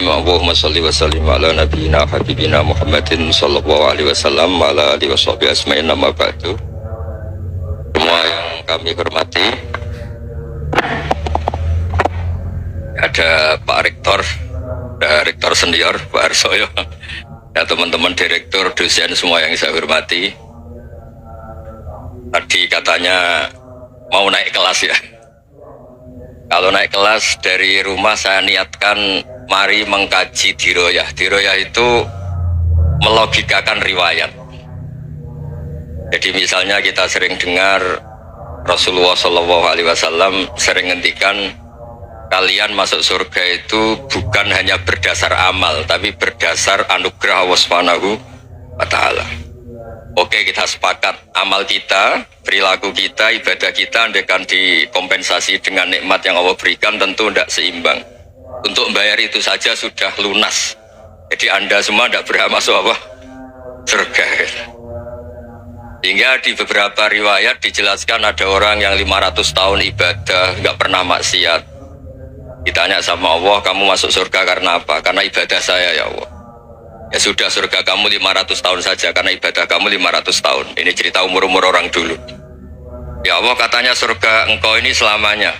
Allahumma sholli wa sallim ala nabiyyina habibina Muhammadin sallallahu alaihi wasallam wa ala alihi washabihi asma'in amma ba'du. Semua yang kami hormati, ada Pak Rektor, Rektor Senior Pak Arsoyo, dan teman-teman direktur, dosen semua yang saya hormati. Tadi katanya mau naik kelas ya. Kalau naik kelas dari rumah saya niatkan mari mengkaji diroyah. Diroyah itu melogikakan riwayat. Jadi misalnya kita sering dengar Rasulullah SAW sering ngendikan kalian masuk surga itu bukan hanya berdasar amal, tapi berdasar anugerah Allah Subhanahu wa Ta'ala. Oke, kita sepakat amal kita, perilaku kita, ibadah kita andaikan dikompensasi dengan nikmat yang Allah berikan tentu tidak seimbang. Untuk membayar itu saja sudah lunas. Jadi Anda semua tidak berhak masuk apa? Surga. Hingga di beberapa riwayat dijelaskan ada orang yang 500 tahun ibadah nggak pernah maksiat. Ditanya sama Allah, kamu masuk surga karena apa? Karena ibadah saya ya Allah. Ya sudah, surga kamu 500 tahun saja karena ibadah kamu 500 tahun. Ini cerita umur-umur orang dulu. Ya Allah, katanya surga engkau ini selamanya.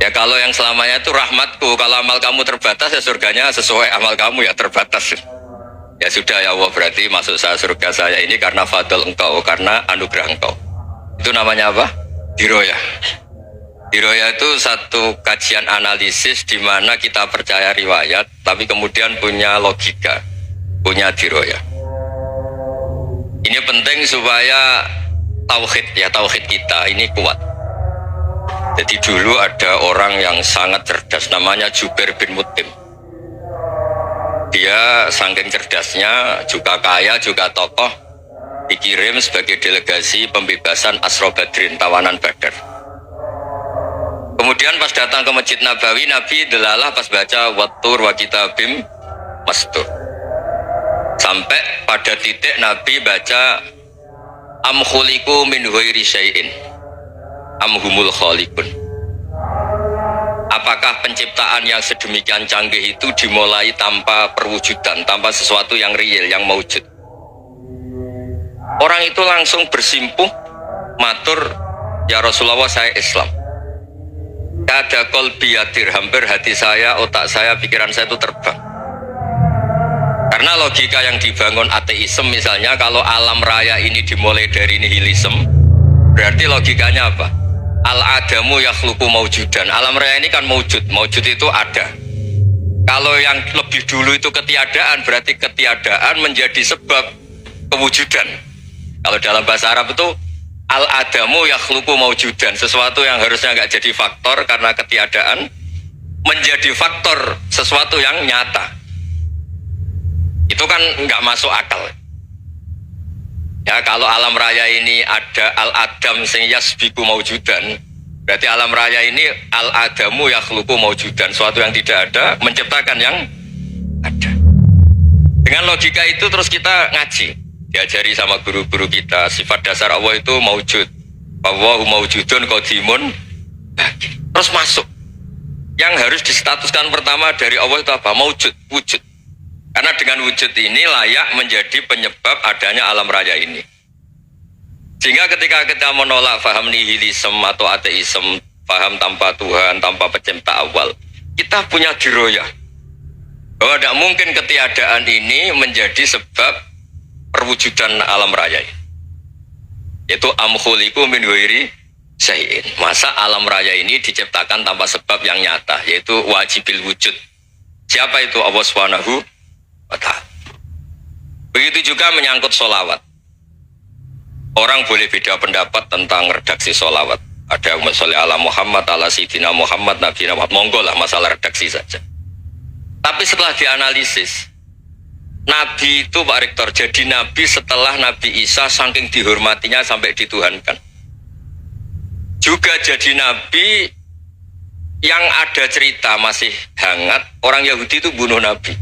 Ya kalau yang selamanya itu rahmatku. Kalau amal kamu terbatas ya surganya sesuai amal kamu ya terbatas. Ya sudah ya Allah, berarti masuk saya surga saya ini karena fadl engkau, karena anugerah engkau. Itu namanya apa? Diroyah. Diroyah itu satu kajian analisis di mana kita percaya riwayat, tapi kemudian punya logika, punya diroyah. Ini penting supaya tauhid kita ini kuat. Jadi dulu ada orang yang sangat cerdas, namanya Jubair bin Mut'im. Dia saking cerdasnya, juga kaya, juga tokoh, dikirim sebagai delegasi pembebasan Asra Badrin, tawanan Badar. Kemudian pas datang ke Masjid Nabawi, Nabi delalah pas baca Wattur wa kitabim mastur. Sampai pada titik Nabi baca Am khuliqu min ghairi syai'in am humul khaliqun. Apakah penciptaan yang sedemikian canggih itu dimulai tanpa perwujudan, tanpa sesuatu yang real, yang maujud? Orang itu langsung bersimpuh matur, ya Rasulullah saya Islam. Kada qalbi yatir, hampir hati saya, otak saya, pikiran saya itu terbang. Karena logika yang dibangun ateisme misalnya, kalau alam raya ini dimulai dari nihilisme, berarti logikanya apa? Al-adamu yakhluqu maujudan. Alam raya ini kan maujud, maujud itu ada. Kalau yang lebih dulu itu ketiadaan, berarti ketiadaan menjadi sebab kewujudan. Kalau dalam bahasa Arab itu al-adamu yakhluqu maujudan, sesuatu yang harusnya nggak jadi faktor karena ketiadaan menjadi faktor sesuatu yang nyata. Itu kan nggak masuk akal. Ya, kalau alam raya ini ada al-adam sing yasbiku maujudan, berarti alam raya ini al-adamu yakhluqu maujudan, sesuatu yang tidak ada menciptakan yang ada. Dengan logika itu terus kita ngaji, diajari sama guru-guru kita, sifat dasar Allah itu maujud. Allahu maujudun qadimun. Terus masuk. Yang harus distatuskan pertama dari Allah itu apa? Maujud, wujud. Karena dengan wujud ini layak menjadi penyebab adanya alam raya ini. Sehingga ketika kita menolak faham nihilisme atau ateisme, faham tanpa Tuhan, tanpa pencipta awal, kita punya diroyah bahwa tidak mungkin ketiadaan ini menjadi sebab perwujudan alam raya. Itu am khuliqu min ghairi syai'in. Masa alam raya ini diciptakan tanpa sebab yang nyata, yaitu wajibil wujud. Siapa itu? Allah Subhanahu wa Ta'ala. Begitu juga menyangkut sholawat. Orang boleh beda pendapat tentang redaksi sholawat. Ada Allahumma sholli ala Muhammad, ala Sayyidina Muhammad, Nabi Muhammad. Monggo lah, masalah redaksi saja. Tapi setelah dianalisis, Nabi itu Pak Rektor jadi Nabi setelah Nabi Isa saking dihormatinya sampai dituhankan. Juga jadi Nabi yang ada cerita masih hangat, orang Yahudi itu bunuh Nabi.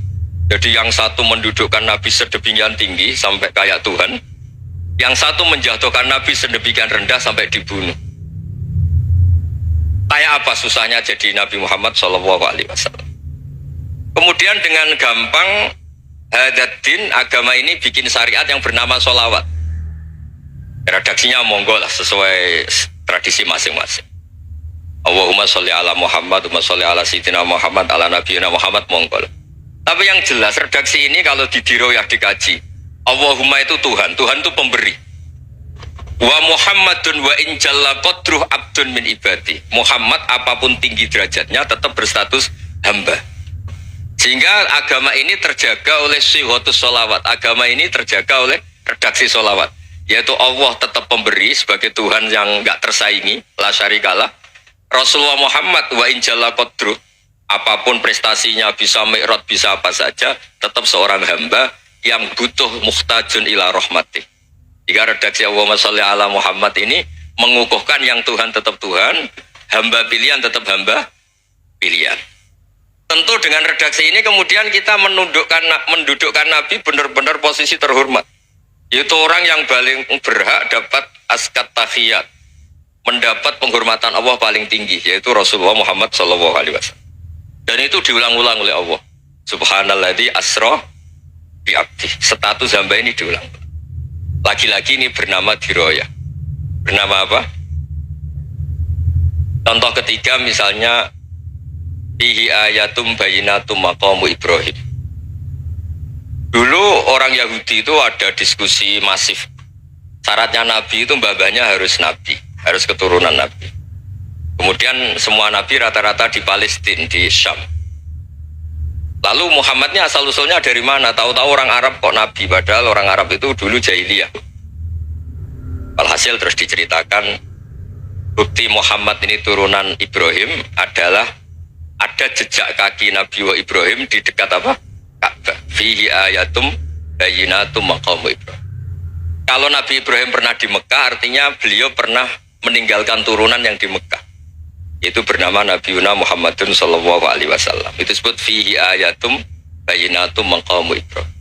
Jadi yang satu mendudukkan Nabi sedemikian tinggi sampai kayak Tuhan, yang satu menjatuhkan Nabi sedemikian rendah sampai dibunuh. Kayak apa susahnya jadi Nabi Muhammad SAW. Kemudian dengan gampang hadatin agama ini bikin syariat yang bernama sholawat. Redaksinya monggo lah sesuai tradisi masing-masing. Allahumma sholli ala Muhammad, Allahumma sholli ala Sayyidina Muhammad, ala Nabiyina Muhammad, monggo lah. Tapi yang jelas redaksi ini kalau di diroyah dikaji, Allahumma itu Tuhan, Tuhan itu pemberi. Wa Muhammadun wa in jalla qadruh abdun min ibadi. Muhammad apapun tinggi derajatnya tetap berstatus hamba. Sehingga agama ini terjaga oleh sihotus sholawat. Agama ini terjaga oleh redaksi sholawat. Yaitu Allah tetap pemberi sebagai Tuhan yang enggak tersaingi, la syarikalah. Rasulullah Muhammad wa in jalla qadruh, apapun prestasinya, bisa mi'raj, bisa apa saja, tetap seorang hamba yang butuh muhtajun ila rahmatih. Jika redaksi Allahumma sholli ala Muhammad ini mengukuhkan yang Tuhan tetap Tuhan, hamba pilihan tetap hamba pilihan. Tentu dengan redaksi ini kemudian kita mendudukkan Nabi benar-benar posisi terhormat. Yaitu orang yang paling berhak dapat askat tahiyat, mendapat penghormatan Allah paling tinggi, yaitu Rasulullah Muhammad SAW. Dan itu diulang-ulang oleh Allah. Subhanalladzi asra bi abdi. Status hamba ini diulang. Lagi-lagi ini bernama diroyah. Bernama apa? Contoh ketiga misalnya fihi ayatum bayinatum maqamu Ibrahim. Dulu orang Yahudi itu ada diskusi masif. Syaratnya Nabi itu mbah-mbahnya harus Nabi, harus keturunan Nabi. Kemudian semua Nabi rata-rata di Palestina, di Syam. Lalu Muhammadnya asal-usulnya dari mana? Tahu-tahu orang Arab kok Nabi, padahal orang Arab itu dulu jahiliyah. Alhasil terus diceritakan bukti Muhammad ini turunan Ibrahim adalah ada jejak kaki Nabi wa Ibrahim di dekat apa? Ka'bah. Fihi ayatum bayinatum maqamu Ibrahim. Kalau Nabi Ibrahim pernah di Mekah, artinya beliau pernah meninggalkan turunan yang di Mekah. Itu bernama Nabiuna Muhammadun sallallahu alaihi wasallam. Itu disebut fihi ayatum bayinatum maqamu Ibrahim.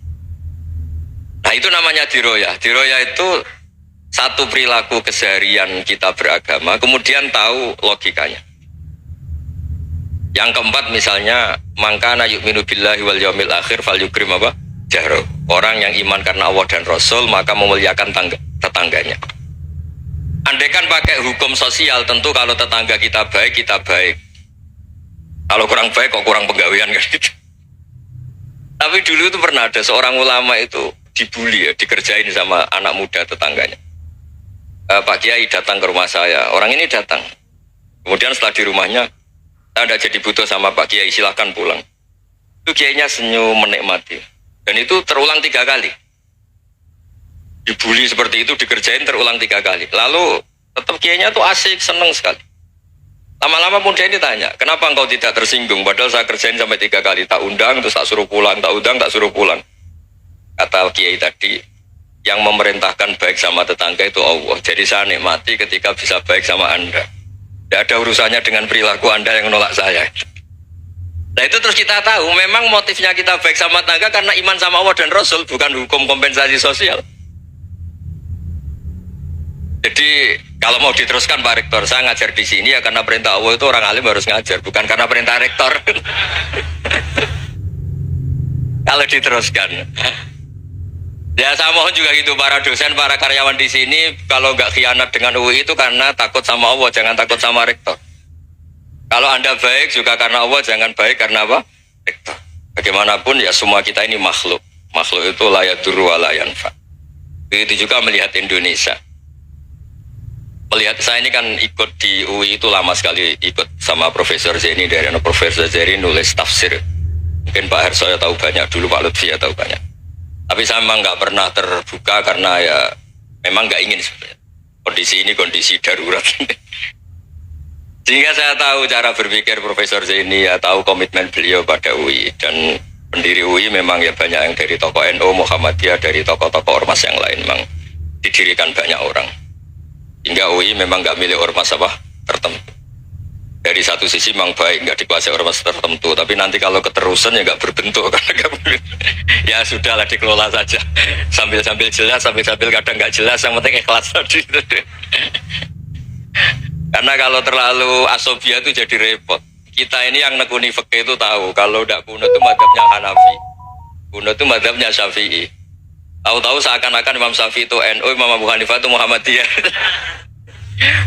Nah, itu namanya diroyah. Diroyah itu satu perilaku keseharian kita beragama, kemudian tahu logikanya. Yang keempat misalnya, mangkana yu'minu billahi wal yaumil akhir falyukrim apa? Jahro. Orang yang iman karena Allah dan Rasul maka memuliakan tetangganya. Andaikan pakai hukum sosial, tentu kalau tetangga kita baik, kita baik. Kalau kurang baik, kok kurang penggawean kan gitu. Tapi dulu itu pernah ada seorang ulama itu dibully ya, dikerjain sama anak muda tetangganya. Pak Kiai datang ke rumah saya, orang ini datang. Kemudian setelah di rumahnya, saya tidak jadi butuh sama Pak Kiai, silahkan pulang. Itu Kiainya senyum menikmati. Dan itu terulang 3 kali. Dibully seperti itu, dikerjain terulang 3 kali. Lalu tetap Kiainya tuh asik, seneng sekali. Lama-lama pun dia ini tanya, kenapa engkau tidak tersinggung? Padahal saya kerjain sampai 3 kali, tak undang, terus tak suruh pulang, tak undang, tak suruh pulang. Kata Kiai tadi, yang memerintahkan baik sama tetangga itu Allah. Jadi saya nikmati ketika bisa baik sama Anda. Tidak ada urusannya dengan perilaku Anda yang menolak saya. Nah itu terus kita tahu, memang motifnya kita baik sama tetangga karena iman sama Allah dan Rasul, bukan hukum kompensasi sosial. Jadi kalau mau diteruskan Pak Rektor, saya ngajar di sini ya karena perintah Allah itu orang alim harus ngajar, bukan karena perintah Rektor. Kalau diteruskan, ya saya mohon juga gitu para dosen, para karyawan di sini, kalau nggak khianat dengan UI itu karena takut sama Allah, jangan takut sama Rektor. Kalau Anda baik juga karena Allah, jangan baik karena apa? Rektor. Bagaimanapun ya semua kita ini makhluk. Makhluk itu la yadurru wa la yanfa. Begitu juga melihat Indonesia. Melihat saya ini kan ikut di UI itu lama sekali, ikut sama Profesor Zaini dari Profesor Zaini nulis tafsir. Mungkin Pak Hersoyo tahu banyak, dulu Pak Lutfi ya tahu banyak. Tapi saya memang nggak pernah terbuka karena ya memang nggak ingin sebenarnya. Kondisi ini kondisi darurat. Sehingga saya tahu cara berpikir Profesor Zaini, ya tahu komitmen beliau pada UI. Dan pendiri UI memang ya banyak yang dari tokoh NU, Muhammadiyah, dari tokoh-tokoh ormas yang lain memang didirikan banyak orang. Hingga UI memang nggak milik ormas apa tertentu. Dari satu sisi memang baik, nggak dikuasai ormas tertentu, tapi nanti kalau keterusan ya nggak berbentuk. Ya sudahlah dikelola saja, sambil jelas, sambil kadang nggak jelas, yang penting ikhlas tadi. Karena kalau terlalu asobia itu jadi repot. kita ini yang nekuni fikih itu tahu kalau udah kuno itu madhabnya Hanafi, kuno itu madhabnya Syafi'i. Tahu-tahu seakan-akan Imam Syafi'i itu NU, Imam Abu Hanifah itu Muhammadiyah.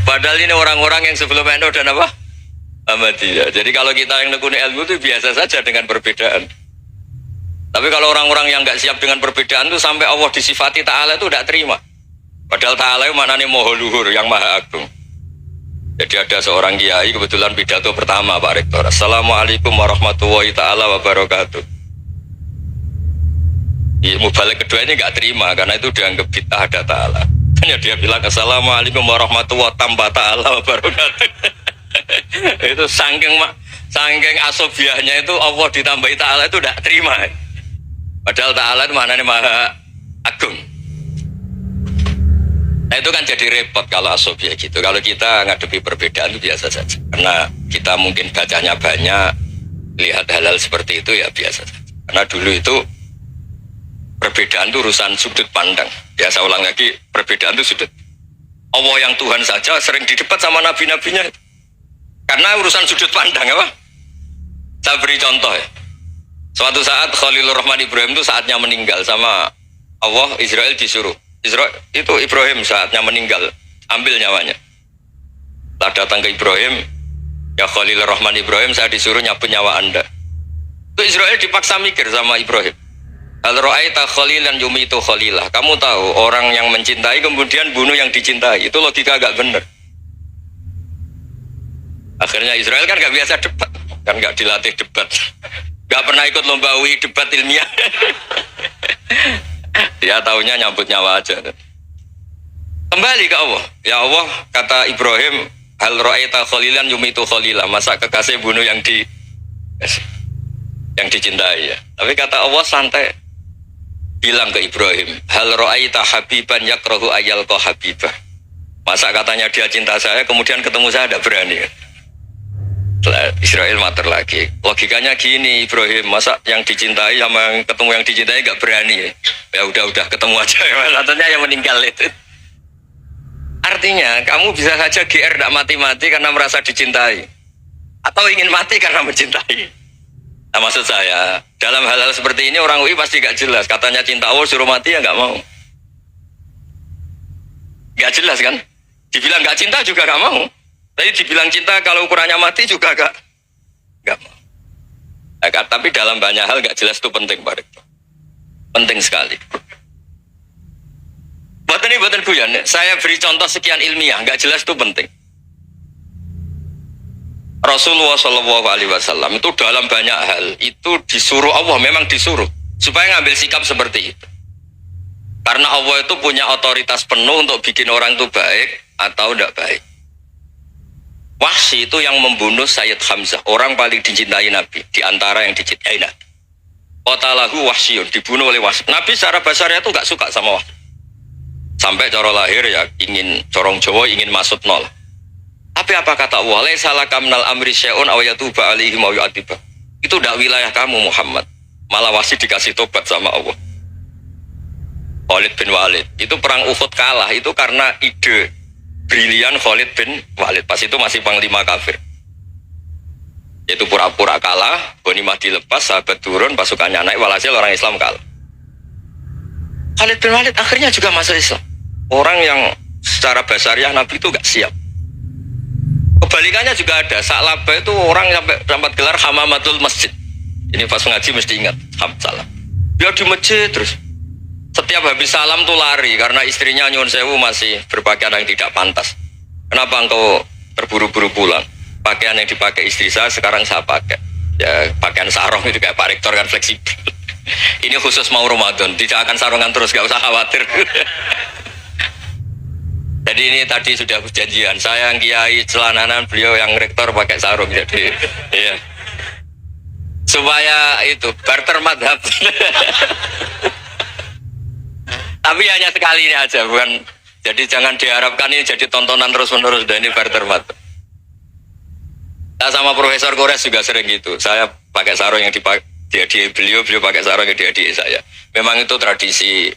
Padahal ini orang-orang yang sebelum NU dan apa? Muhammadiyah. Jadi kalau kita yang nekuni ilmu itu biasa saja dengan perbedaan. Tapi kalau orang-orang yang nggak siap dengan perbedaan itu sampai Allah disifati Ta'ala itu tidak terima. Padahal Ta'ala itu maknanya Maha Luhur, yang Maha Agung. Jadi ada seorang kiai kebetulan pidato pertama Pak Rektor. Assalamualaikum warahmatullahi ta'ala wabarakatuh. Mubalik kedua ini nggak terima karena itu dianggap bid'ah ada Ta'ala. Hanya dia bilang Assalamualaikum warahmatullahi ta'ala wabarakatuh. Itu saking asobiahnya itu Allah ditambahi Ta'ala itu tidak terima. Padahal Ta'ala itu maknanya Maha Agung. Nah itu kan jadi repot kalau asobiah gitu. Kalau kita ngadepi perbedaan itu biasa saja. Karena kita mungkin bacanya banyak, lihat hal-hal seperti itu ya biasa saja. Karena dulu itu perbedaan itu urusan sudut pandang. Ya saya ulang lagi, perbedaan itu sudut. Allah yang Tuhan saja sering didebat sama nabi-nabinya. Karena urusan sudut pandang apa? Saya beri contoh ya. Suatu saat Khalilur Rahman Ibrahim itu saatnya meninggal sama Allah, Israel disuruh. Israel itu Ibrahim saatnya meninggal, ambil nyawanya. Setelah datang ke Ibrahim, ya Khalilur Rahman Ibrahim, saya disuruh nyabut nyawa Anda. Itu Israel dipaksa mikir sama Ibrahim. Al ra'aita khalilan yumitu khalilah. Kamu tahu orang yang mencintai kemudian bunuh yang dicintai. Itu logika agak benar. Akhirnya Israel kan gak biasa debat, kan gak dilatih debat, gak pernah ikut lomba UI debat ilmiah. Dia taunya nyambut nyawa aja. Kembali ke Allah. Ya Allah, kata Ibrahim, hal ra'aita khalilan yumitu khalilah. Masa kekasih bunuh yang dicintai ya. Tapi kata Allah santai. Bilang ke Ibrahim, hal ra'aita habiban yakrahu ayyalqa habibah. Masa katanya dia cinta saya, kemudian ketemu saya tidak berani. Israel mater lagi. Logikanya gini Ibrahim, masa yang dicintai sama yang ketemu yang dicintai gak berani ya udah ketemu aja. Katanya yang meninggal itu. Artinya kamu bisa saja GR tidak mati-mati karena merasa dicintai, atau ingin mati karena mencintai. Nah maksud saya dalam hal-hal seperti ini orang UI pasti gak jelas. Katanya cinta Allah suruh mati ya gak mau. Gak jelas kan. Dibilang gak cinta juga gak mau. Tapi dibilang cinta kalau ukurannya mati juga gak mau. Nah, tapi dalam banyak hal gak jelas itu penting Pak Rektor. Penting sekali. Buatan guyon. Saya beri contoh sekian ilmiah, gak jelas itu penting. Rasulullah SAW itu dalam banyak hal itu disuruh Allah, memang disuruh supaya ngambil sikap seperti itu. Karena Allah itu punya otoritas penuh untuk bikin orang itu baik atau tidak baik. Wahsy itu yang membunuh Sayyid Hamzah, orang paling dicintai Nabi, di antara yang dicintai Nabi. Qatalahu Wahsyun, dibunuh oleh Wahsy. Nabi secara basarnya itu gak suka sama Wahsy. Sampai cara lahir ya ingin, corong Jawa ingin masuk nol. Tapi apa kata Allah? Laisa laka minal amri syai'un aw yatuba alaihim aw yu'adzibah. Itu tidak wilayah kamu Muhammad. Malah Wahsy dikasih tobat sama Allah. Khalid bin Walid, itu perang Uhud kalah itu karena ide brilian Khalid bin Walid. Pas itu masih panglima kafir. Itu pura-pura kalah, ghanimah dilepas, sahabat turun, pasukannya naik, walhasil orang Islam kalah. Khalid bin Walid akhirnya juga masuk Islam. Orang yang secara basariah Nabi itu gak siap. Kebalikannya juga ada. Sa'labah itu orang sampai dapat gelar Hamamatul Masjid. Ini pas ngaji mesti ingat salam. Dia di masjid terus. Setiap habis salam tuh lari karena istrinya nyuwun sewu masih berpakaian yang tidak pantas. Kenapa engkau terburu-buru pulang? Pakaian yang dipakai istri saya sekarang saya pakai. Ya pakaian sarung itu kayak Pak Rektor kan fleksibel. Ini khusus mau Ramadan, tidak akan sarungan terus, gak usah khawatir. Jadi ini tadi sudah perjanjian. Saya yang kiai celananan, beliau yang rektor pakai sarung. Jadi iya. Supaya itu barter madhab. Tapi hanya sekali ini aja, bukan. Jadi jangan diharapkan ini jadi tontonan terus-menerus. Dan ini barter madhab. Saya sama Profesor Kores juga sering gitu. Saya pakai sarung yang dihadiahi beliau pakai sarung yang dihadiahi saya. Memang itu tradisi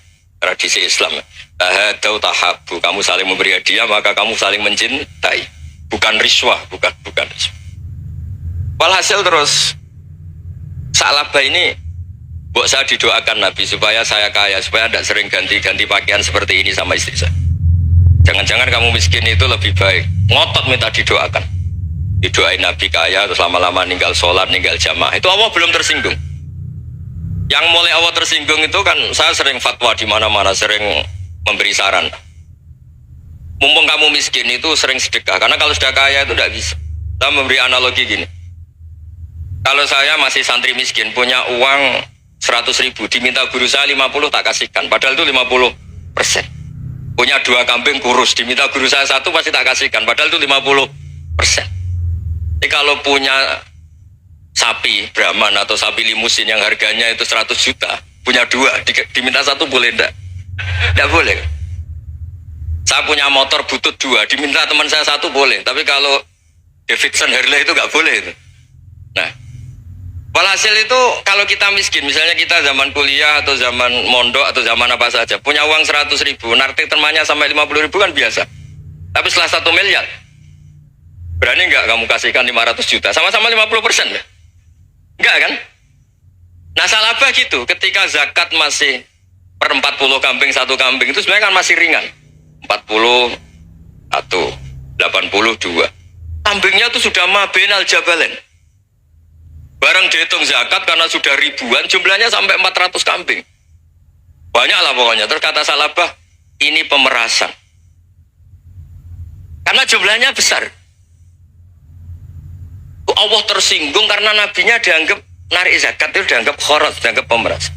Islam. Tahadau tahabu, kamu saling memberi hadiah maka kamu saling mencintai. Bukan riswah, bukan riswah. Walhasil terus Sa'labah ini mbok saya didoakan Nabi supaya saya kaya, supaya tidak sering ganti-ganti pakaian seperti ini sama istri saya. Jangan-jangan kamu miskin itu lebih baik. Ngotot minta didoakan. Didoain Nabi kaya terus lama-lama ninggal sholat, ninggal jamaah. Itu Allah belum tersinggung. Yang mulai Allah tersinggung itu kan saya sering fatwa di mana-mana, sering memberi saran. Mumpung kamu miskin itu sering sedekah, karena kalau sudah kaya itu tidak bisa. Saya memberi analogi gini. Kalau saya masih santri miskin, punya uang 100.000, diminta guru saya 50 tak kasihkan, padahal itu 50%. Punya 2 kambing kurus, diminta guru saya 1 pasti tak kasihkan, padahal itu 50%. Jadi kalau punya sapi Brahman atau sapi limusin yang harganya itu 100 juta, punya 2, diminta 1 boleh enggak? Enggak boleh. Saya punya motor butut 2, diminta teman saya 1 boleh, tapi kalau Davidson Harley itu enggak boleh itu. Nah, walhasil itu kalau kita miskin, misalnya kita zaman kuliah atau zaman mondok atau zaman apa saja, punya uang 100.000, narik temannya sampai 50.000 kan biasa. Tapi setelah 1 miliar, berani nggak kamu kasihkan 500 juta? Sama-sama 50% ya? Enggak kan? Nah Sa'labah gitu, ketika zakat masih per 40 kambing 1 kambing itu sebenarnya kan masih ringan. 40, 82. Kambingnya itu sudah mabenal jabalen. Barang dihitung zakat karena sudah ribuan, jumlahnya sampai 400 kambing. Banyak lah pokoknya. Terus kata Sa'labah, ini pemerasan. Karena jumlahnya besar. Allah tersinggung karena nabinya dianggap narik zakat itu dianggap khorat, dianggap pemeras.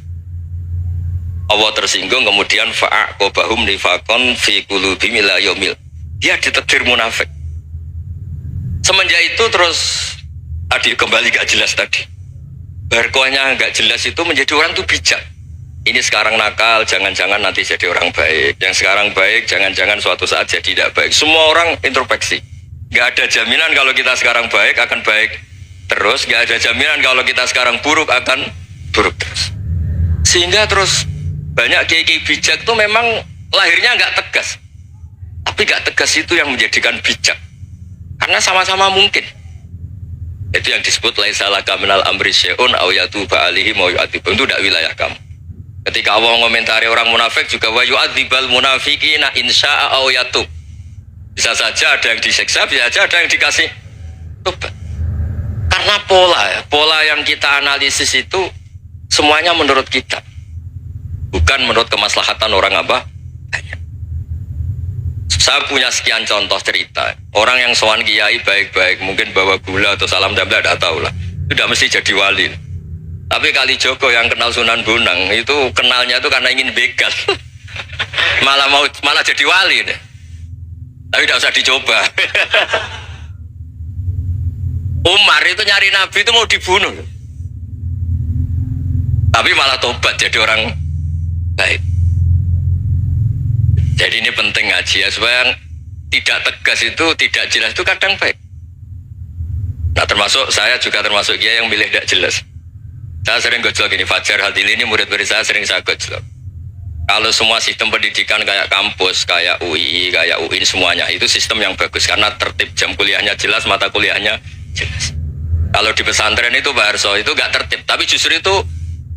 Allah tersinggung, kemudian fa'aqobahum nifaqon fi qulubihim ila yaumil. Dia ditetir munafik. Semenjak itu terus tadi kembali gak jelas tadi. Barkohnya gak jelas itu menjadi orang tuh bijak. Ini sekarang nakal, jangan-jangan nanti jadi orang baik. Yang sekarang baik, jangan-jangan suatu saat jadi tidak baik. Semua orang introspeksi. Gak ada jaminan kalau kita sekarang baik akan baik terus. Gak ada jaminan kalau kita sekarang buruk akan buruk terus. Sehingga terus banyak kiai-kiai bijak itu memang lahirnya gak tegas. Tapi gak tegas itu yang menjadikan bijak. Karena sama-sama mungkin. Itu yang disebut laisa laka minal amri syai'un aw yatuba alaihim wa yu'adzibum. Itu tidak wilayah kamu. Ketika Allah mengomentari orang munafik juga wa yu'adzibal munafiqina insya'a aw yatub. Bisa saja ada yang disiksa, bisa saja ada yang dikasih tobat. Karena pola yang kita analisis itu semuanya menurut kita. Bukan menurut kemaslahatan orang apa? Saya punya sekian contoh cerita. Orang yang sowan kiai baik-baik, mungkin bawa gula atau salam damla, tidak tahu lah. Tidak mesti jadi wali. Tapi Kalijogo yang kenal Sunan Bonang itu kenalnya itu karena ingin begal. malah jadi wali deh. Tapi tidak usah dicoba. Umar itu nyari Nabi itu mau dibunuh. Tapi malah tobat jadi orang baik. Jadi ini penting ngaji ya, supaya tidak tegas itu, tidak jelas itu kadang baik. Nah termasuk saya juga termasuk dia yang milih tidak jelas. Saya sering gojlok ini, Fajar Hadili ini murid-murid saya sering saya gojlok. Kalau semua sistem pendidikan kayak kampus, kayak UI, kayak UIN semuanya itu sistem yang bagus karena tertib, jam kuliahnya jelas, mata kuliahnya jelas. Kalau di pesantren itu Pak Harso itu gak tertib, tapi justru itu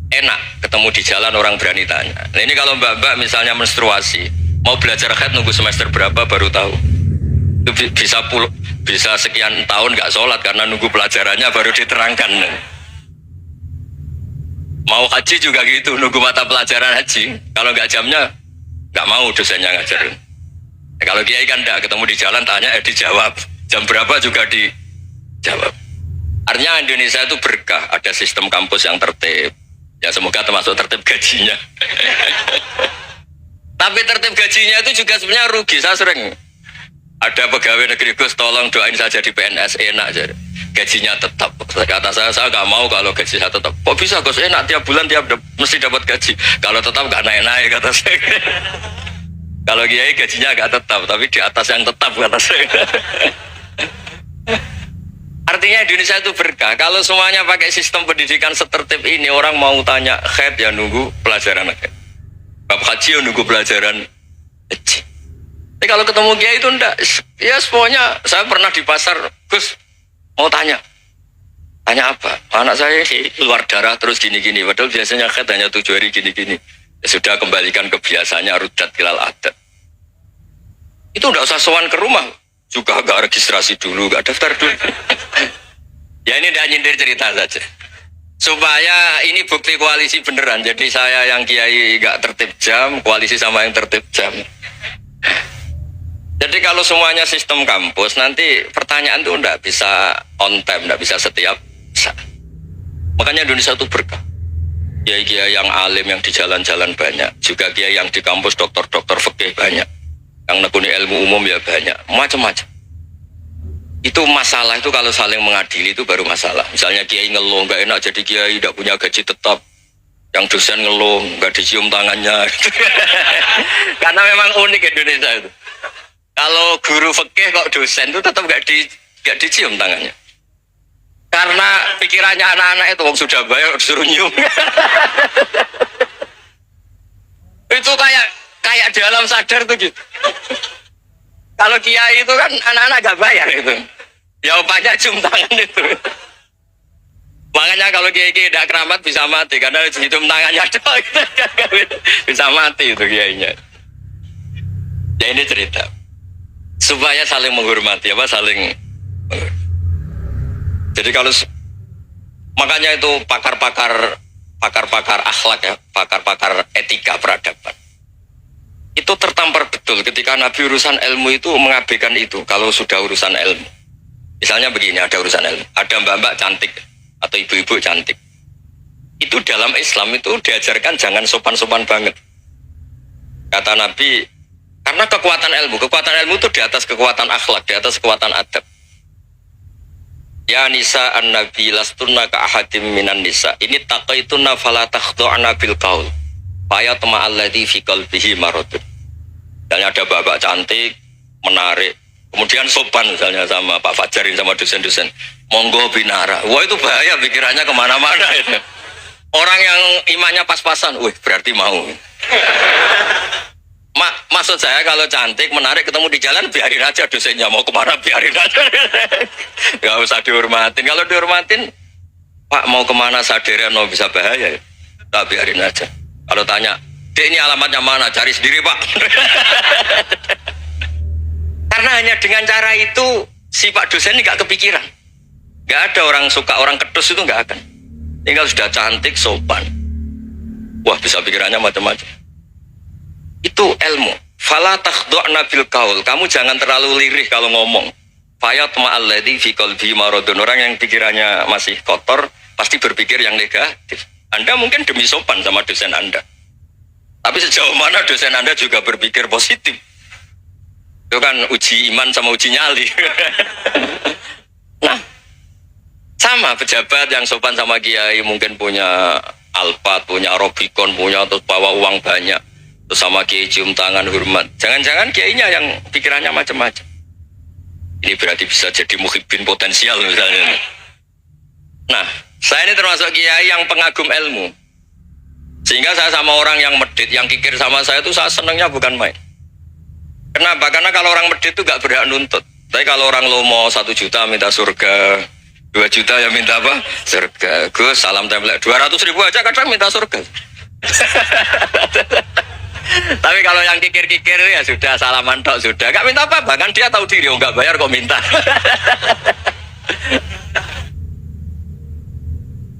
enak ketemu di jalan orang berani tanya. Nah ini kalau mbak-mbak misalnya menstruasi, mau belajar haid nunggu semester berapa baru tahu. Itu bisa sekian tahun gak sholat karena nunggu pelajarannya baru diterangkan. Mau haji juga gitu, nunggu mata pelajaran haji. Kalau nggak jamnya, nggak mau dosennya ngajarin. Kalau kiai kan enggak, ketemu di jalan tanya, dijawab. Jam berapa juga dijawab. Artinya Indonesia itu berkah, ada sistem kampus yang tertib. Ya semoga termasuk tertib gajinya. Tapi tertib gajinya itu juga sebenarnya rugi. Saya sering ada pegawai negeri Gus, tolong doain saja di PNS enak aja. Gajinya tetap. Kata saya nggak mau kalau gaji saya tetap. Kok bisa Gus enak tiap bulan mesti dapat gaji. Kalau tetap nggak naik-naik kata saya. Kalau kiai gajinya nggak tetap, tapi di atas yang tetap kata saya. Artinya Indonesia itu berkah. Kalau semuanya pakai sistem pendidikan setertib ini, orang mau tanya haid ya nunggu pelajaran haid. Bab haji ya nunggu pelajaran haji. Tapi kalau ketemu kiai itu enggak. Ya semuanya saya pernah di pasar, Gus mau tanya, Tanya apa? Anak saya keluar darah terus gini-gini. Padahal biasanya hanya 7 hari gini-gini. Ya sudah, kembalikan ke biasanya, rudat kilal adat. Itu udah usah sowan ke rumah. Juga gak registrasi dulu, gak daftar dulu. Ya ini udah nyindir cerita saja. Supaya ini bukti koalisi beneran. Jadi saya yang kiai gak tertib jam, koalisi sama yang tertib jam. Jadi kalau semuanya sistem kampus, nanti pertanyaan tuh nggak bisa on time, nggak bisa setiap saat. Makanya Indonesia itu berkah. Kiai-kiai yang alim yang di jalan-jalan banyak, juga kiai yang di kampus dokter-dokter fikih banyak, yang nekuni ilmu umum ya banyak, macam-macam. Itu masalah itu kalau saling mengadili itu baru masalah. Misalnya kiai ngeluh nggak enak jadi kiai, tidak punya gaji tetap, yang dosen ngeluh nggak dicium tangannya. Karena memang unik Indonesia itu. Kalau guru fikih kok dosen itu tetap gak dicium tangannya. Karena pikirannya anak-anak itu sudah bayar suruh nyium. Itu kayak di alam sadar tuh gitu. Kalau kiai itu kan anak-anak gak bayar itu. Ya upahnya cium tangan itu. Makanya kalau kiai tidak keramat bisa mati karena cium tangannya doang. Bisa mati itu kiainya. Ya ini cerita. Supaya saling menghormati, saling. Jadi kalau makanya itu pakar-pakar akhlak ya, pakar-pakar etika peradaban. Itu tertampar betul ketika Nabi urusan ilmu itu mengabaikan itu. Kalau sudah urusan ilmu, misalnya begini, ada urusan ilmu, ada mbak-mbak cantik atau ibu-ibu cantik. Itu dalam Islam itu diajarkan jangan sopan-sopan banget. Kata Nabi. Karena kekuatan ilmu itu di atas kekuatan akhlak, di atas kekuatan adab. Ya nisa an-nabi lastunna ka ahadim minan nisa. Ini taqaitunna fala takhdu'na bil qaul. Fa yatma alladzi fi qalbihi maradun. Dan ada bapak cantik, menarik, kemudian sopan misalnya sama Pak Fajarin sama dosen-dosen. Monggo binara. Wah itu bahaya pikirannya kemana-mana itu. Orang yang imannya pas-pasan, wih berarti mau. Maksud saya kalau cantik, menarik, ketemu di jalan biarin aja dosennya mau kemana biarin aja. Gak usah dihormatin. Kalau dihormatin, Pak mau kemana sadereno bisa bahaya. Tak biarin aja. Kalau tanya, Dek ini alamatnya mana? Cari sendiri Pak. Karena hanya dengan cara itu si Pak dosen ini gak kepikiran. Gak ada orang suka orang kedus itu gak akan. Tinggal sudah cantik, sopan. Wah bisa pikirannya macam-macam. Itu ilmu. Fala takhdu'na bil qaul. Kamu jangan terlalu lirih kalau ngomong. Fayatma alladzi fi qalbi maradun. Orang yang pikirannya masih kotor pasti berpikir yang negatif. Anda mungkin demi sopan sama dosen Anda. Tapi sejauh mana dosen Anda juga berpikir positif. Itu kan uji iman sama uji nyali. Nah, sama pejabat yang sopan sama kiai mungkin punya Alphard, punya Robicon, punya terus bawa uang banyak. Terus sama kiai cium tangan hormat. Jangan-jangan kiainya yang pikirannya macam-macam. Ini berarti bisa jadi muhibbin potensial misalnya. Nah, saya ini termasuk kiai yang pengagum ilmu. Sehingga saya sama orang yang medit, yang kikir sama saya itu saya senangnya bukan main. Kenapa? Karena kalau orang medit itu gak berhak nuntut. Tapi kalau orang lomo 1 juta minta surga, 2 juta ya minta apa? Surga. Gus salam template 200.000 aja kadang minta surga. Tapi kalau yang kikir-kikir ya sudah salaman tok sudah. Gak minta apa, bahkan dia tahu diri, gak bayar kok minta.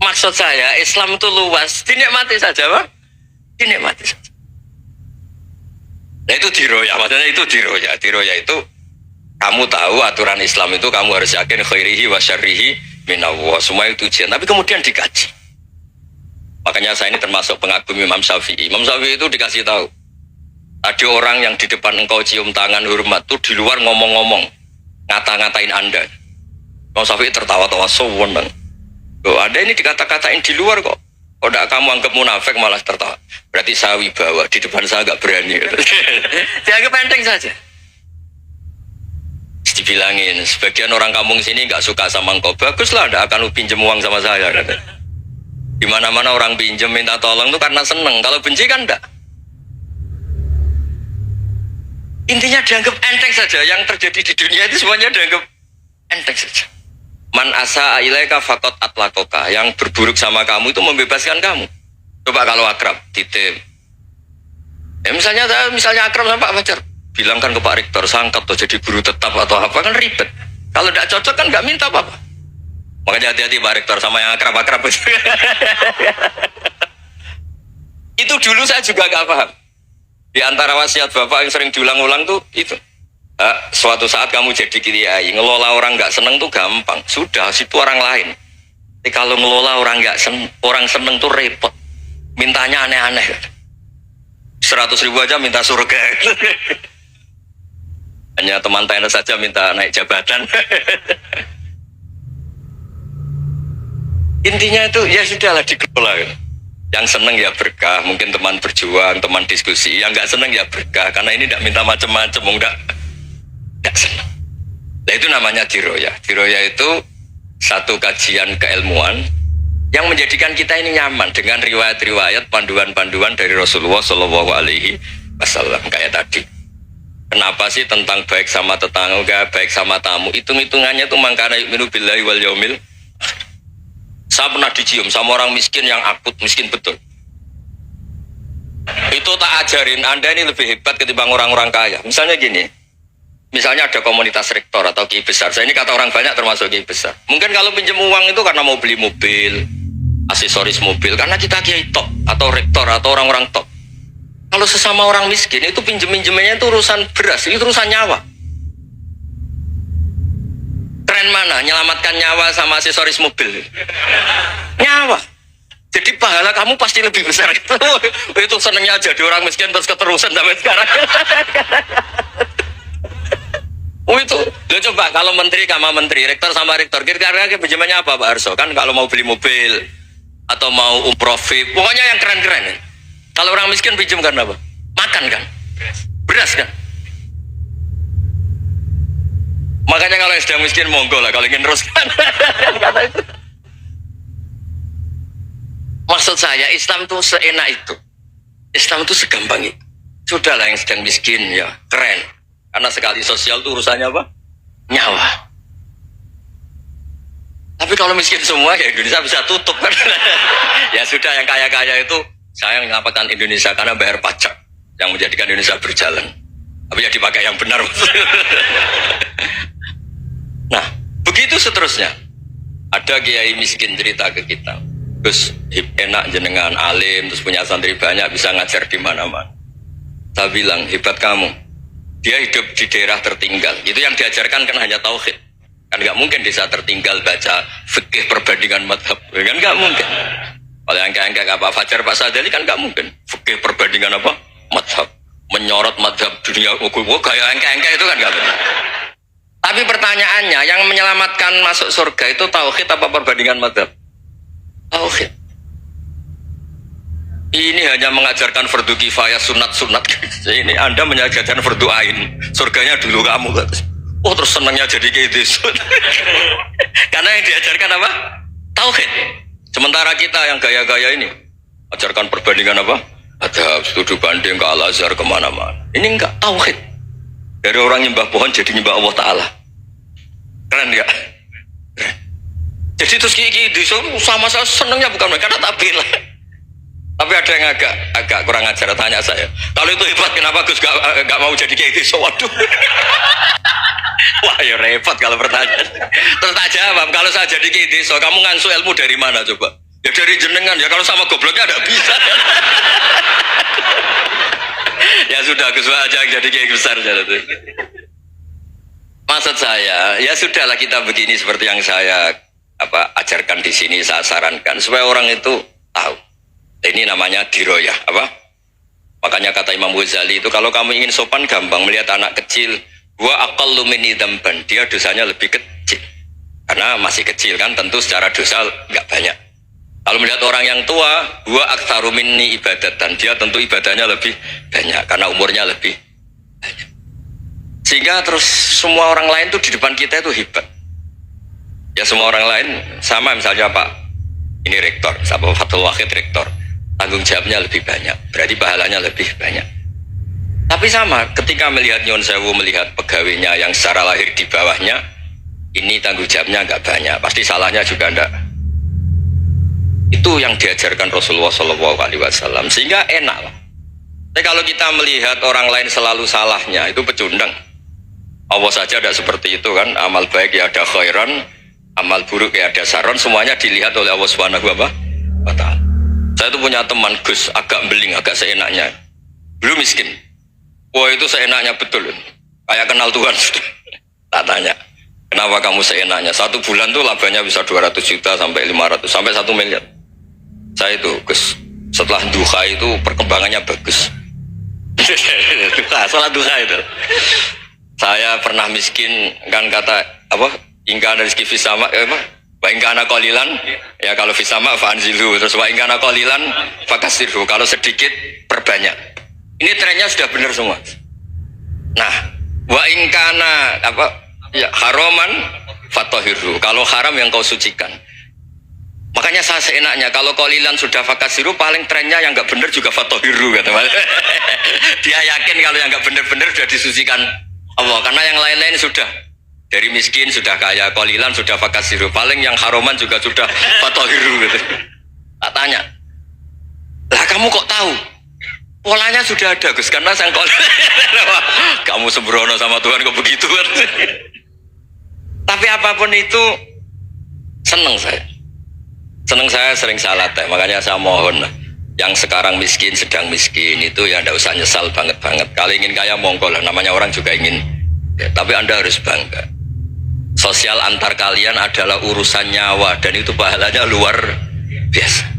Maksud saya Islam itu luas, dinikmati saja Pak. Dinikmati saja. Nah itu diroya, maksudnya itu diroya. Diroya itu kamu tahu aturan Islam itu kamu harus yakin khairihi wa syarrihi minallah. Semua itu ujian, tapi kemudian dikaji. Makanya saya ini termasuk pengagum Imam Syafi'i. Imam Syafi'i itu dikasih tahu. Ada orang yang di depan engkau cium tangan hormat tuh di luar ngomong-ngomong, ngata-ngatain Anda. Imam Syafi'i tertawa-tawa sewenang. Loh, ada ini dikata-katain di luar kok. Kok tidak kamu anggap munafik malah tertawa. Berarti saya wibawa, di depan saya agak berani. Dianggap enteng saja. Dibilangin, sebagian orang kampung sini nggak suka sama engkau. Baguslah, tidak akan lu pinjam uang sama saya. Di mana-mana orang pinjam minta tolong itu karena seneng. Kalau benci kan enggak. Intinya dianggap enteng saja. Yang terjadi di dunia itu semuanya dianggap enteng saja. Man asa ilaika faqat atlakoka. Yang berburuk sama kamu itu membebaskan kamu. Coba kalau akrab, titip. Ya misalnya akrab sama Pak Fajar, bilangkan ke Pak Rektor, sangkat atau jadi guru tetap atau apa, kan ribet. Kalau tidak cocok kan nggak minta apa-apa. Makanya hati-hati Pak Rektor sama yang akrab-akrab. Itu dulu saya juga nggak paham. Di antara wasiat Bapak yang sering diulang-ulang tuh itu. Suatu saat kamu jadi kiai, ngelola orang nggak seneng tuh gampang. Sudah, situ orang lain. Tapi kalau ngelola orang nggak orang seneng tuh repot. Mintanya aneh-aneh. 100.000 aja minta surga. Hanya teman tenis saja minta naik jabatan. Intinya itu ya sudahlah dikelola. Yang seneng ya berkah, mungkin teman berjuang, teman diskusi. Yang nggak seneng ya berkah, karena ini tidak minta macam-macam, nggak seneng. Nah itu namanya diroya. Diroya itu satu kajian keilmuan yang menjadikan kita ini nyaman dengan riwayat-riwayat, panduan-panduan dari Rasulullah Shallallahu Alaihi Wasallam kayak tadi. Kenapa sih tentang baik sama tetangga, baik sama tamu? Hitung-hitungannya tuh mangkana yu'minu billahi wal yaumil. Saya pernah dicium sama orang miskin yang akut miskin betul. Itu tak ajarin Anda ini lebih hebat ketimbang orang-orang kaya. Misalnya gini, misalnya ada komunitas rektor atau kiai besar. Saya ini kata orang banyak termasuk kiai besar. Mungkin kalau pinjam uang itu karena mau beli mobil, aksesoris mobil, karena kita kiai top atau rektor atau orang-orang top. Kalau sesama orang miskin itu pinjem-pinjemannya itu urusan beras, itu urusan nyawa. Tren mana? Menyelamatkan nyawa sama aksesoris mobil. Nyawa. Jadi pahala kamu pasti lebih besar itu. Itu senengnya jadi orang miskin terus keterusan sampai sekarang. Itu. Lo coba kalau menteri sama menteri, rektor sama rektor, kira-kira pinjamannya apa Pak Arso? Kan kalau mau beli mobil atau mau umroh VIP, pokoknya yang keren-keren. Kalau orang miskin pinjam kan apa? Makan kan? Beras kan? Makanya kalau yang sedang miskin monggo lah kalau ingin teruskan. Maksud saya Islam itu seenak itu. Islam itu segampang itu. Sudahlah yang sedang miskin ya keren. Karena sekali sosial itu urusannya apa? Nyawa. Tapi kalau miskin semua ya Indonesia bisa tutup kan. Ya sudah yang kaya-kaya itu saya mengatakan Indonesia karena bayar pajak yang menjadikan Indonesia berjalan. Tapi ya dipakai yang benar. Nah, begitu seterusnya. Ada kiai miskin cerita ke kita. Terus enak jenengan alim, terus punya santri banyak, bisa ngajar di mana-mana. Saya bilang, hebat kamu. Dia hidup di daerah tertinggal. Itu yang diajarkan kan hanya tauhid. Kan nggak mungkin desa tertinggal baca fikih perbandingan madhab. Kan nggak mungkin. Kalau yang kayak Pak Fajar, Pak Sadali kan nggak mungkin. Fikih perbandingan apa? Madhab. Menyorot madhab dunia. Kayak angka-angka itu kan nggak benar. Tapi pertanyaannya, yang menyelamatkan masuk surga itu tauhid apa perbandingan madhab? Tauhid. Ini hanya mengajarkan fardu kifayah, sunat-sunat. Ini Anda mengajarkan fardu ain. Surganya dulu kamu. Oh terus senangnya jadi kayak gitu. Karena yang diajarkan apa? Tauhid. Sementara kita yang gaya-gaya ini ajarkan perbandingan apa? Ada studi banding ke Al-Azhar kemana-mana. Ini enggak tauhid. Dari orang nyembah pohon jadi nyembah Allah Ta'ala. Keren ya? Keren. Jadi terus kiki sama saya senangnya bukan mereka, karena tak bilang. Tapi ada yang agak kurang ajar, tanya saya. Kalau itu hebat, kenapa Gus gak mau jadi kayak gitu? Waduh. Wah ya repot kalau pertanyaan. Terus tak jawab, kalau saya jadi kayak gitu, kamu ngansu ilmu dari mana coba? Ya dari jenengan, ya kalau sama gobloknya ada bisa. Ya sudah, Gus aja jadi kayak besar. Maksud saya, ya sudahlah kita begini seperti yang saya ajarkan di sini, saya sarankan supaya orang itu tahu. Ini namanya diroyah, apa? Makanya kata Imam Ghazali itu kalau kamu ingin sopan gampang melihat anak kecil, wa aqallu minni dzamban, dia dosanya lebih kecil. Karena masih kecil kan, tentu secara dosa enggak banyak. Kalau melihat orang yang tua, wa aktsaru minni ibadatan, dia tentu ibadahnya lebih banyak karena umurnya lebih banyak. Sehingga terus semua orang lain tuh di depan kita itu hebat. Ya semua orang lain sama, misalnya Pak ini rektor, Pak Fathul Wahid rektor, tanggung jawabnya lebih banyak, berarti pahalanya lebih banyak. Tapi sama ketika melihat Nyon Sewu, melihat pegawainya yang secara lahir di bawahnya, ini tanggung jawabnya nggak banyak, pasti salahnya juga enggak. Itu yang diajarkan Rasulullah SAW, sehingga enak lah. Tapi kalau kita melihat orang lain selalu salahnya, itu pecundang. Allah saja tidak seperti itu kan, amal baik ya ada khairan, amal buruk ya ada saron, semuanya dilihat oleh Allah Subhanahu wa Ta'ala. Saya itu punya teman Gus, agak beling, agak seenaknya, belum miskin. Wah itu seenaknya betul, kayak kenal Tuhan sudah. Tak tanya, kenapa kamu seenaknya? 1 bulan tuh labanya bisa 200 juta sampai 500 sampai 1 miliar. Saya itu Gus, setelah duha itu perkembangannya bagus. Salat duha itu. Saya pernah miskin kan, kata apa? Ingkana rizki fisama, wa ingkana qalilan, ya kalau fisama fa'anzilu, terus wa ingkana qalilan fakasirhu, kalau sedikit perbanyak. Ini trennya sudah benar semua. Nah, wa ingkana apa? Ya haroman fatahirhu, kalau haram yang kau sucikan. Makanya saya seenaknya, kalau qalilan sudah fakasiru, paling trennya yang nggak benar juga fatohiru kata. Dia yakin kalau yang nggak benar-benar sudah disucikan Allah, karena yang lain-lain sudah dari miskin sudah kaya, qalilan sudah fakasiru, paling yang haroman juga sudah fatohiru gitu. Tak tanya, lah kamu kok tahu? Polanya sudah ada Gus, karena sang qalilan. Kamu sembrono sama Tuhan kok begitu kan? Tapi apapun itu seneng saya. Seneng saya sering salah teh, makanya saya mohon yang sekarang miskin, sedang miskin itu ya tidak usah nyesal banget-banget. Kalau ingin kaya monggo lah, namanya orang juga ingin ya, tapi Anda harus bangga. Sosial antar kalian adalah urusan nyawa dan itu pahalanya luar biasa.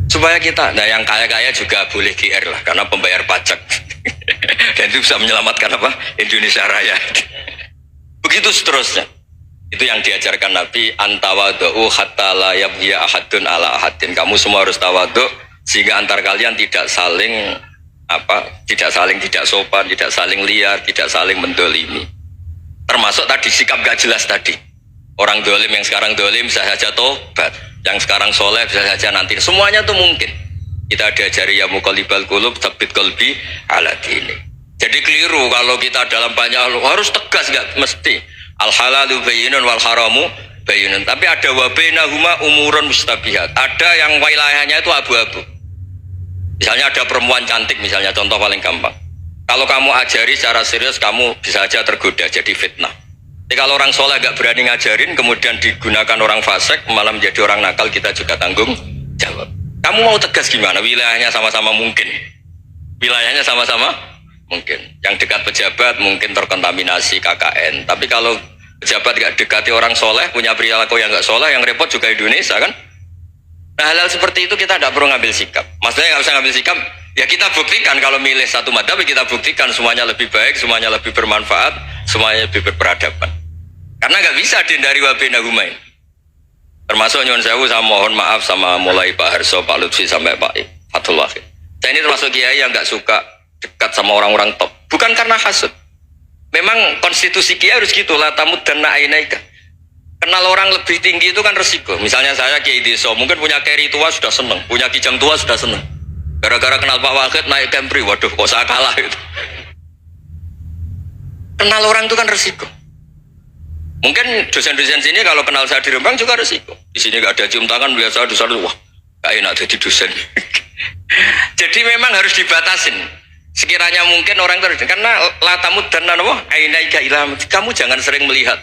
Supaya kita, nah yang kaya-kaya juga boleh GR lah, karena pembayar pajak. Dan itu bisa menyelamatkan apa? Indonesia Raya. Begitu seterusnya. Itu yang diajarkan Nabi, antawadu'u hatta la yabhiya ahadun ala ahadin. Kamu semua harus tawadhu sehingga antar kalian tidak saling tidak sopan, tidak saling liar, tidak saling mendolimi. Termasuk tadi sikap gak jelas tadi. Orang dolim yang sekarang dolim bisa saja tobat, yang sekarang soleh bisa saja nanti. Semuanya itu mungkin. Kita diajari ya muqallibal qulub tsabbit qalbi ala dini. Jadi keliru kalau kita dalam banyak harus tegas, gak mesti. Al halalu bayyinun wal haramu bayyinun. Tapi ada wa bainahuma umurun mustabihat. Ada yang wilayahnya itu abu-abu. Misalnya ada perempuan cantik, misalnya contoh paling gampang. Kalau kamu ajari secara serius, kamu bisa aja tergoda jadi fitnah. Tapi kalau orang soleh gak berani ngajarin, kemudian digunakan orang fasik, malah menjadi orang nakal, kita juga tanggung jawab. Kamu mau tegas gimana? Wilayahnya sama-sama mungkin. Wilayahnya sama-sama mungkin. Yang dekat pejabat mungkin terkontaminasi KKN. Tapi kalau pejabat gak dekati orang soleh, punya perilaku yang gak soleh, yang repot juga Indonesia kan. Nah hal-hal seperti itu kita tidak perlu ngambil sikap. Maksudnya nggak usah ngambil sikap, ya kita buktikan kalau milih satu madhab, kita buktikan semuanya lebih baik, semuanya lebih bermanfaat, semuanya lebih berperadaban. Karena nggak bisa dihindari wabena humain. Termasuk nyuwun sewu, saya mohon maaf sama mulai Pak Harso, Pak Lutfi sampai Pak Fathul Wahid. Saya ini termasuk kiai yang nggak suka dekat sama orang-orang top. Bukan karena hasud. Memang konstitusi kiai harus gitu, la tamuddanna ainaika. Kenal orang lebih tinggi itu kan resiko. Misalnya saya kiai desa, mungkin punya keri tua sudah seneng, punya kijang tua sudah seneng. Gara-gara kenal Pak Wahid naik Kempri, waduh kok saya kalah itu. Kenal orang itu kan resiko. Mungkin dosen-dosen sini kalau kenal saya di Rembang juga resiko. Di sini gak ada cium tangan, biasa dosen, wah gak enak jadi dosen. Jadi memang harus dibatasin. Sekiranya mungkin orang terus, karena latamud dan nanawa ainaika ilham, kamu jangan sering melihat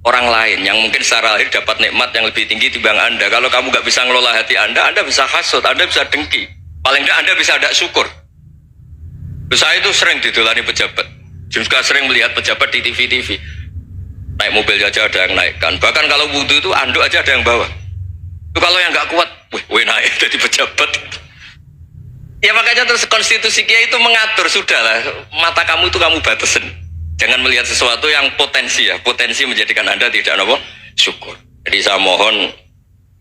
orang lain yang mungkin secara lahir dapat nikmat yang lebih tinggi dibanding Anda. Kalau kamu gak bisa ngelola hati Anda bisa hasut, Anda bisa dengki. Paling tidak Anda bisa ada syukur. Saya itu sering ditolani pejabat, juga sering melihat pejabat di TV-TV. Naik mobil aja ada yang naikkan. Bahkan kalau wudhu itu anduk aja ada yang bawa. Itu kalau yang gak kuat, wih naik jadi pejabat. Ya makanya terus konstitusi kiai itu mengatur, sudahlah mata kamu itu kamu batasin. Jangan melihat sesuatu yang potensi ya, potensi menjadikan Anda tidak apa syukur. Jadi saya mohon,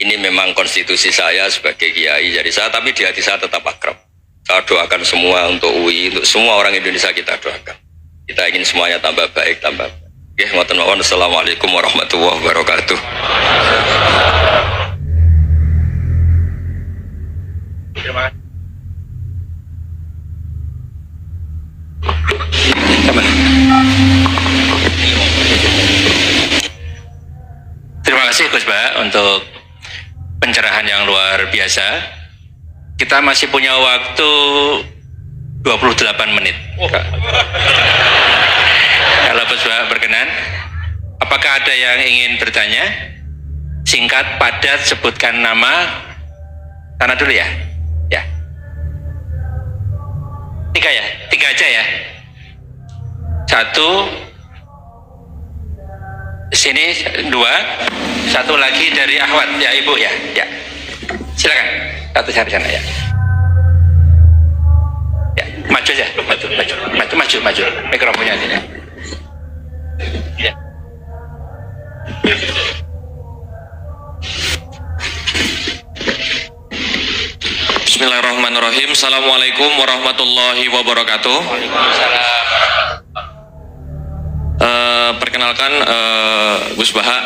ini memang konstitusi saya sebagai kiai, jadi saya, tapi di hati saya tetap akrab. Saya doakan semua untuk UI, untuk semua orang Indonesia kita doakan. Kita ingin semuanya tambah baik, tambah baik. Oke, ngoten mawon. Assalamualaikum warahmatullahi wabarakatuh. Terima kasih. Sama. Gus Bah untuk pencerahan yang luar biasa. Kita masih punya waktu 28 menit. Kalau Gus Bah berkenan, apakah ada yang ingin bertanya? Singkat, padat, sebutkan nama. Sana dulu ya. Ya. Tiga ya? Tiga aja ya? Satu. Sini dua. Satu lagi dari Ahwat. Ya Ibu ya. Ya. Silakan. Satu cari sana ya. Ya. Maju aja. Maju. Mikrofonnya ini. Ya. Bismillahirrahmanirrahim. Assalamualaikum warahmatullahi wabarakatuh. Waalaikumsalam. Perkenalkan Gus Baha,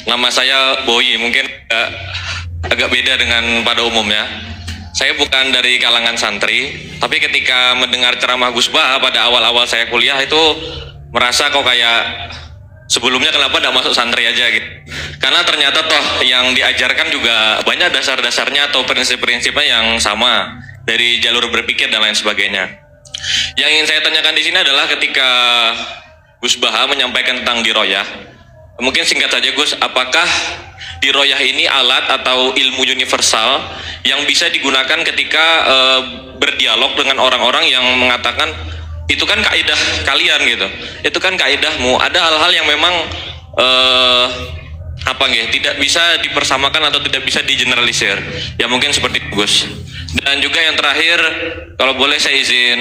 nama saya Boyi, mungkin agak beda dengan pada umumnya. Saya bukan dari kalangan santri, tapi ketika mendengar ceramah Gus Baha pada awal-awal saya kuliah itu merasa kok kayak sebelumnya kenapa tidak masuk santri aja gitu. Karena ternyata toh yang diajarkan juga banyak dasar-dasarnya atau prinsip-prinsipnya yang sama dari jalur berpikir dan lain sebagainya. Yang ingin saya tanyakan di sini adalah ketika Gus Baha menyampaikan tentang diroyah, mungkin singkat saja Gus, apakah diroyah ini alat atau ilmu universal yang bisa digunakan ketika berdialog dengan orang-orang yang mengatakan itu kan kaidah kalian gitu, itu kan kaidahmu, ada hal-hal yang memang tidak bisa dipersamakan atau tidak bisa digeneralisir, ya mungkin seperti itu Gus. Dan juga yang terakhir, kalau boleh saya izin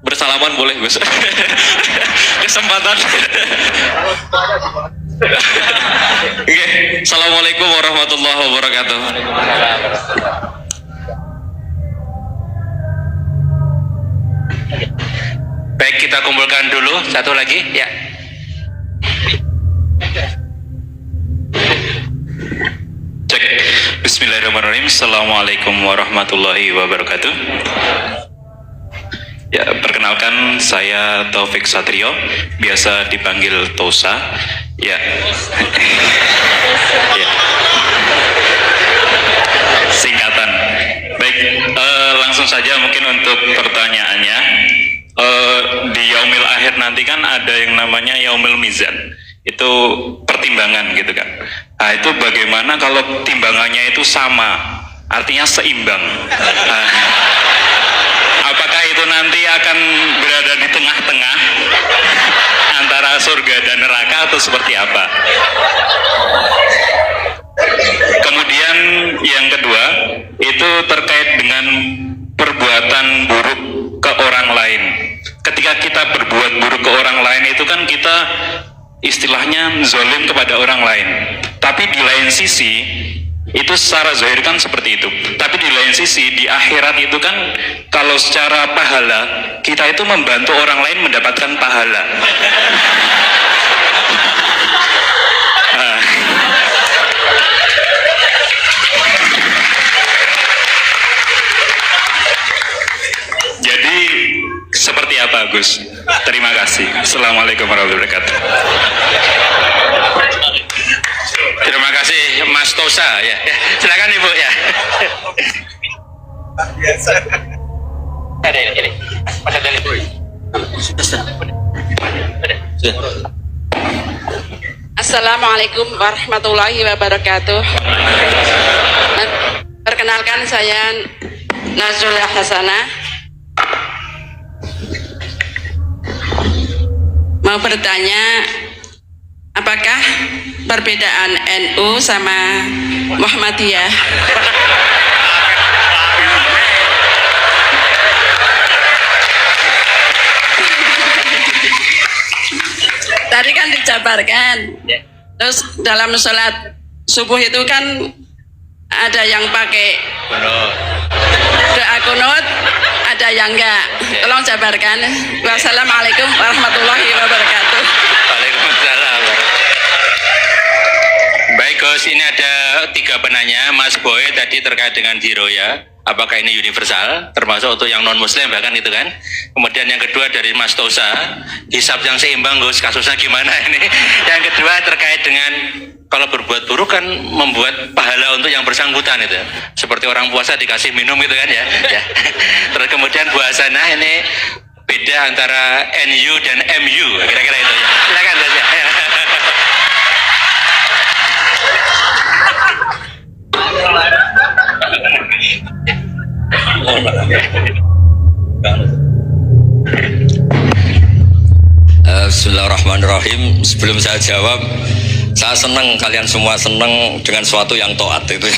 bersalaman, boleh Gus? Kesempatan. Oke. Assalamualaikum warahmatullahi wabarakatuh. Baik, kita kumpulkan dulu satu lagi ya. Cek. Bismillahirrahmanirrahim. Assalamualaikum warahmatullahi wabarakatuh. Ya, perkenalkan saya Taufik Satrio, biasa dipanggil Tosa. Ya. Ya. Singkatan. Baik, langsung saja mungkin untuk pertanyaannya. Di Yaumil Akhir nanti kan ada yang namanya Yaumil Mizan, itu pertimbangan gitu kan. Nah, itu bagaimana kalau timbangannya itu sama, artinya seimbang. Nah, apakah itu nanti akan berada di tengah-tengah antara surga dan neraka atau seperti apa? Kemudian yang kedua itu terkait dengan perbuatan buruk ke orang lain. Ketika kita berbuat buruk ke orang lain itu kan kita istilahnya zalim kepada orang lain. Tapi di lain sisi itu secara zahir kan seperti itu. Tapi di lain sisi di akhirat itu kan kalau secara pahala kita itu membantu orang lain mendapatkan pahala. Jadi seperti apa Gus? Terima kasih. Assalamualaikum warahmatullahi wabarakatuh. Terima kasih Mas Tosa ya. Silakan Ibu ya. Ada ini. Mas ada Ibu. Assalamualaikum warahmatullahi wabarakatuh. Perkenalkan saya Nazrullah Hasanah. Mau bertanya, apakah perbedaan NU sama Muhammadiyah? Tadi kan dijabarkan. Terus dalam sholat subuh itu kan ada yang pakai doa kunut, ada yang enggak. Tolong jabarkan. Wassalamualaikum warahmatullahi wabarakatuh. Waalaikumsalam. Baik Gus, ini ada 3 penanya. Mas Boy tadi terkait dengan diroya, apakah ini universal, termasuk untuk yang non muslim bahkan itu kan. Kemudian yang kedua dari Mas Tosa, hisab yang seimbang Gus, kasusnya gimana ini. Yang kedua terkait dengan kalau berbuat buruk kan membuat pahala untuk yang bersangkutan itu. Seperti orang puasa dikasih minum gitu kan ya. Ya. Terus kemudian puasana ini beda antara NU dan MU, kira-kira itu ya. Silakan saja. Bismillahirrahmanirrahim. Sebelum saya jawab, saya senang kalian semua senang dengan sesuatu yang taat itu.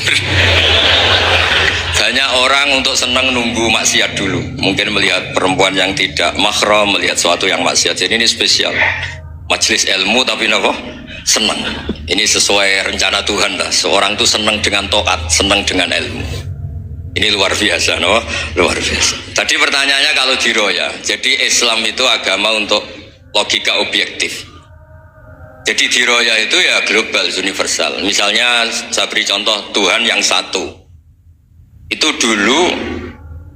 Banyak orang untuk senang nunggu maksiat dulu. Mungkin melihat perempuan yang tidak mahram, melihat sesuatu yang maksiat. Jadi ini spesial. Majelis ilmu tapi apa? Senang. Ini sesuai rencana Tuhan lah. Seorang tuh senang dengan taat, senang dengan ilmu. Ini luar biasa, no? Luar biasa. Tadi pertanyaannya kalau diroya. Jadi Islam itu agama untuk logika objektif. Jadi diroya itu ya global, universal. Misalnya saya beri contoh Tuhan yang satu. Itu dulu,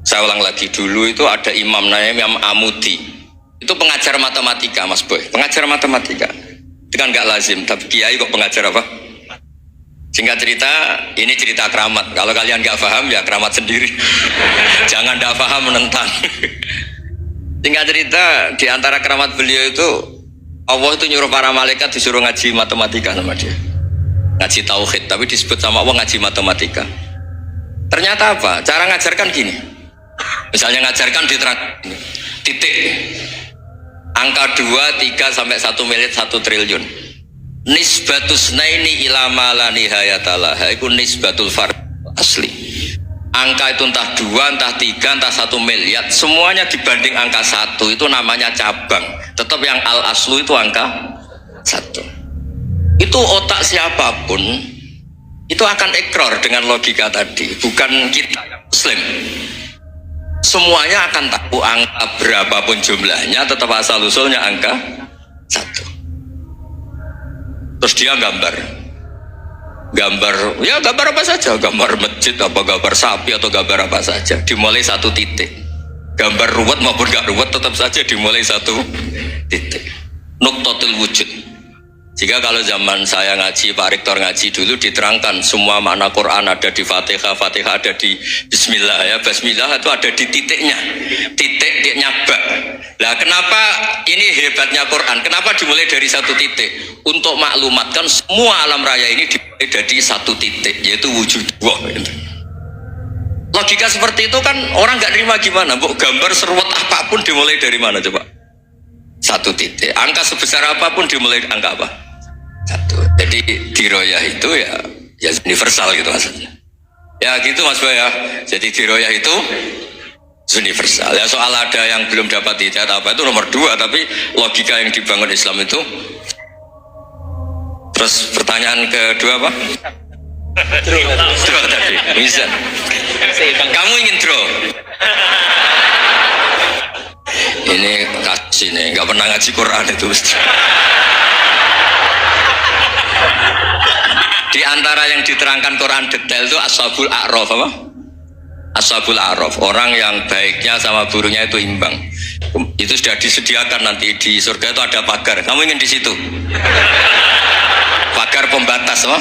saya ulang lagi, dulu itu ada imam namanya Imam Amudi. Itu pengajar matematika, Mas Boy. Pengajar matematika. Itu kan nggak lazim, tapi kiai kok pengajar apa? Singkat cerita, ini cerita keramat. Kalau kalian nggak paham ya keramat sendiri. Jangan nggak paham menentang. Singkat cerita, di antara keramat beliau itu Allah itu nyuruh para malaikat disuruh ngaji matematika sama dia. Ngaji tauhid, tapi disebut sama Allah ngaji matematika. Ternyata apa? Cara ngajarkan gini. Misalnya ngajarkan diterang titik. Angka 2, 3 sampai 1 miliar 1 triliun. Nisbatus naini ila ma la nihayatalah. Itu nisbatul fard asli. Angka itu entah 2, entah 3, entah 1 miliar, semuanya dibanding angka 1 itu namanya cabang. Tetap yang al aslu itu angka 1. Itu otak siapapun itu akan ikrar dengan logika tadi. Bukan kita Muslim. Semuanya akan tahu angka berapapun jumlahnya, tetap asal usulnya angka 1. Terus dia gambar, ya gambar apa saja, gambar masjid, apa gambar sapi atau gambar apa saja, dimulai 1 titik. Gambar ruwet maupun gak ruwet tetap saja dimulai 1 titik. Nuktotul wujud. Jika kalau zaman saya ngaji, Pak Rektor ngaji dulu diterangkan semua makna Quran ada di Fatihah, Fatihah ada di Bismillah ya, Bismillah itu ada di titiknya, titiknya bak. Nah kenapa ini hebatnya Quran? Kenapa dimulai dari 1 titik? Untuk maklumatkan semua alam raya ini dimulai dari 1 titik, yaitu wujud Allah. Logika seperti itu kan orang nggak terima gimana? Bu, gambar seruat apapun dimulai dari mana coba? 1 titik. Angka sebesar apapun dimulai angka apa? 1. Jadi diroyah itu ya universal gitu maksudnya. Ya gitu Mas Boy ya. Jadi diroyah itu universal. Ya soal ada yang belum dapat hidayat apa itu nomor 2, tapi logika yang dibangun Islam itu. Terus pertanyaan kedua apa? Draw tadi. Bisa. Kamu ingin draw? Ini kasih nih, nggak pernah ngaji Quran itu. Di antara yang diterangkan Quran detail itu Ashabul A'raf apa? Ashabul A'raf, orang yang baiknya sama buruknya itu imbang. Itu sudah disediakan nanti di surga itu ada pagar. Kamu ingin di situ? Pagar pembatas, apa?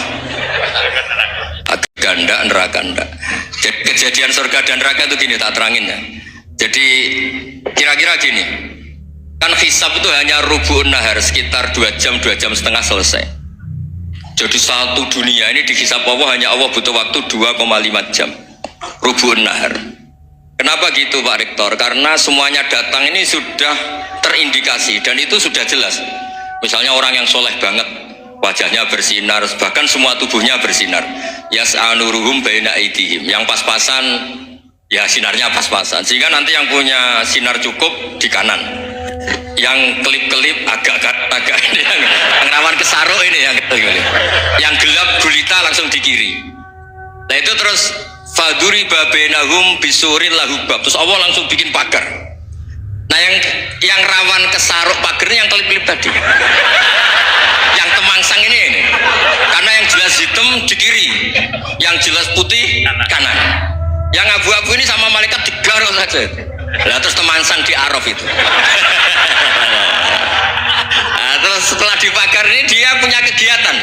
Ganda, neraka, enggak. Jadi kejadian surga dan neraka itu gini, tak terangin ya. Jadi kira-kira gini, kan hisab itu hanya rubu'un nahar, sekitar 2 jam, 2 jam setengah selesai. Jadi satu dunia ini dihisab Allah, hanya Allah butuh waktu 2,5 jam. Rubu'un nahar. Kenapa gitu Pak Rektor? Karena semuanya datang ini sudah terindikasi dan itu sudah jelas. Misalnya orang yang soleh banget, wajahnya bersinar, bahkan semua tubuhnya bersinar. Yas'anuruhum baina aidihim. Yang pas-pasan, ya sinarnya pas-pasan. Sehingga nanti yang punya sinar cukup di kanan. Yang kelip-kelip agak yang rawan kesaruk ini yang gelap gulita langsung di kiri. Nah itu terus faduri babenahum bisuril lahubab. Terus Allah langsung bikin pagar. Nah yang rawan kesaruk pagarnya yang kelip-kelip tadi. Yang temangsang ini. Karena yang jelas hitam di kiri, yang jelas putih kanan. Yang abu-abu ini sama malaikat digaruk saja. Nah, terus temangsang di Araf itu. Nah, terus setelah dipagar ini dia punya kegiatan.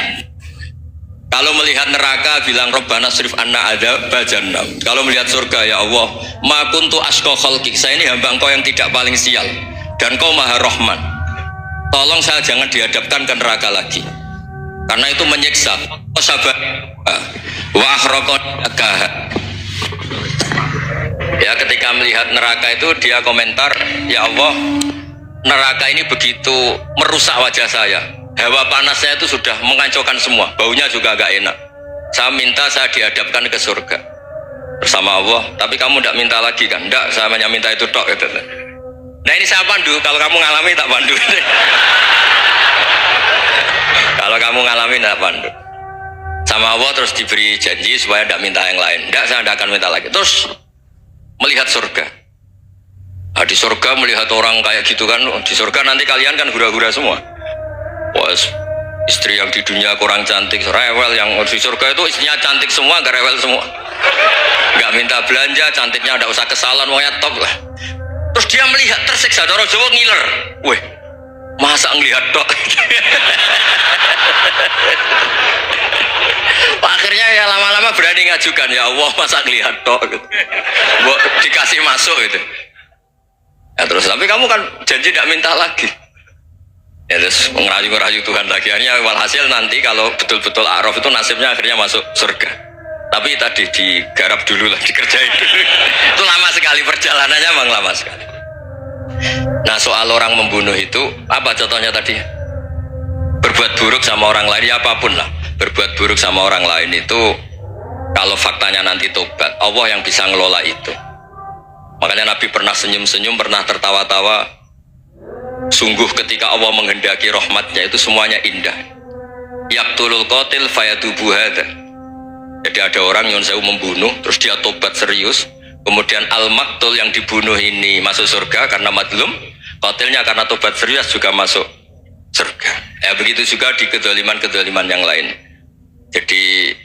Kalau melihat neraka bilang Rabbana srif anna adzab jahannam. Kalau melihat surga, ya Allah, ma kuntu asqa khalqik. Saya ini hamba Engkau yang tidak paling sial dan Kau Maha Rahman. Tolong saya jangan dihadapkan ke neraka lagi. Karena itu menyiksa. Sabar. Wa akhraqaka. Ya, ketika melihat neraka itu dia komentar, ya Allah, neraka ini begitu merusak wajah saya. Hawa panasnya itu sudah menghancurkan semua, baunya juga agak enak. Saya minta saya dihadapkan ke surga bersama Allah. Tapi kamu tidak minta lagi kan? Tidak, saya hanya minta itu tok gitu. Nah ini saya pandu, kalau kamu ngalami tak pandu. Kalau kamu ngalami tak pandu. Sama Allah terus diberi janji supaya tidak minta yang lain. Tidak, saya tidak akan minta lagi. Terus melihat surga. Nah, di surga melihat orang kayak gitu kan, di surga nanti kalian kan hura-hura semua. Wah, istri yang di dunia kurang cantik, rewel, yang di surga itu istrinya cantik semua, gak rewel semua. Gak minta belanja, cantiknya ada usah kesalahan, pokoknya top lah. Terus dia melihat tersiksa, orang Jawa ngiler. Weh, masa ngelihat dok? Akhirnya ya lama-lama berani ngajukan, ya Allah masa ngelihat dok? Gitu. Dikasih masuk gitu. Ya terus, tapi kamu kan janji tidak minta lagi. Ya terus ngerayu-ngerayu Tuhan lagi. Akhirnya walhasil nanti kalau betul-betul A'raf itu nasibnya akhirnya masuk surga. Tapi tadi digarap dulu lah, dikerjain dulu. Itu lama sekali perjalanannya, memang lama sekali. Nah soal orang membunuh itu apa contohnya tadi? Berbuat buruk sama orang lain, ya apapun lah. Berbuat buruk sama orang lain itu kalau faktanya nanti tobat, Allah yang bisa ngelola itu. Makanya Nabi pernah senyum-senyum, pernah tertawa-tawa. Sungguh ketika Allah menghendaki rahmatnya itu semuanya indah. Yaqtulul qatil fayatubu hadza. Jadi ada orang yang saya membunuh, terus dia tobat serius, kemudian al-maqtul yang dibunuh ini masuk surga karena madlum, qatilnya karena tobat serius juga masuk surga. Ya begitu juga di kedoliman-kedoliman yang lain. Jadi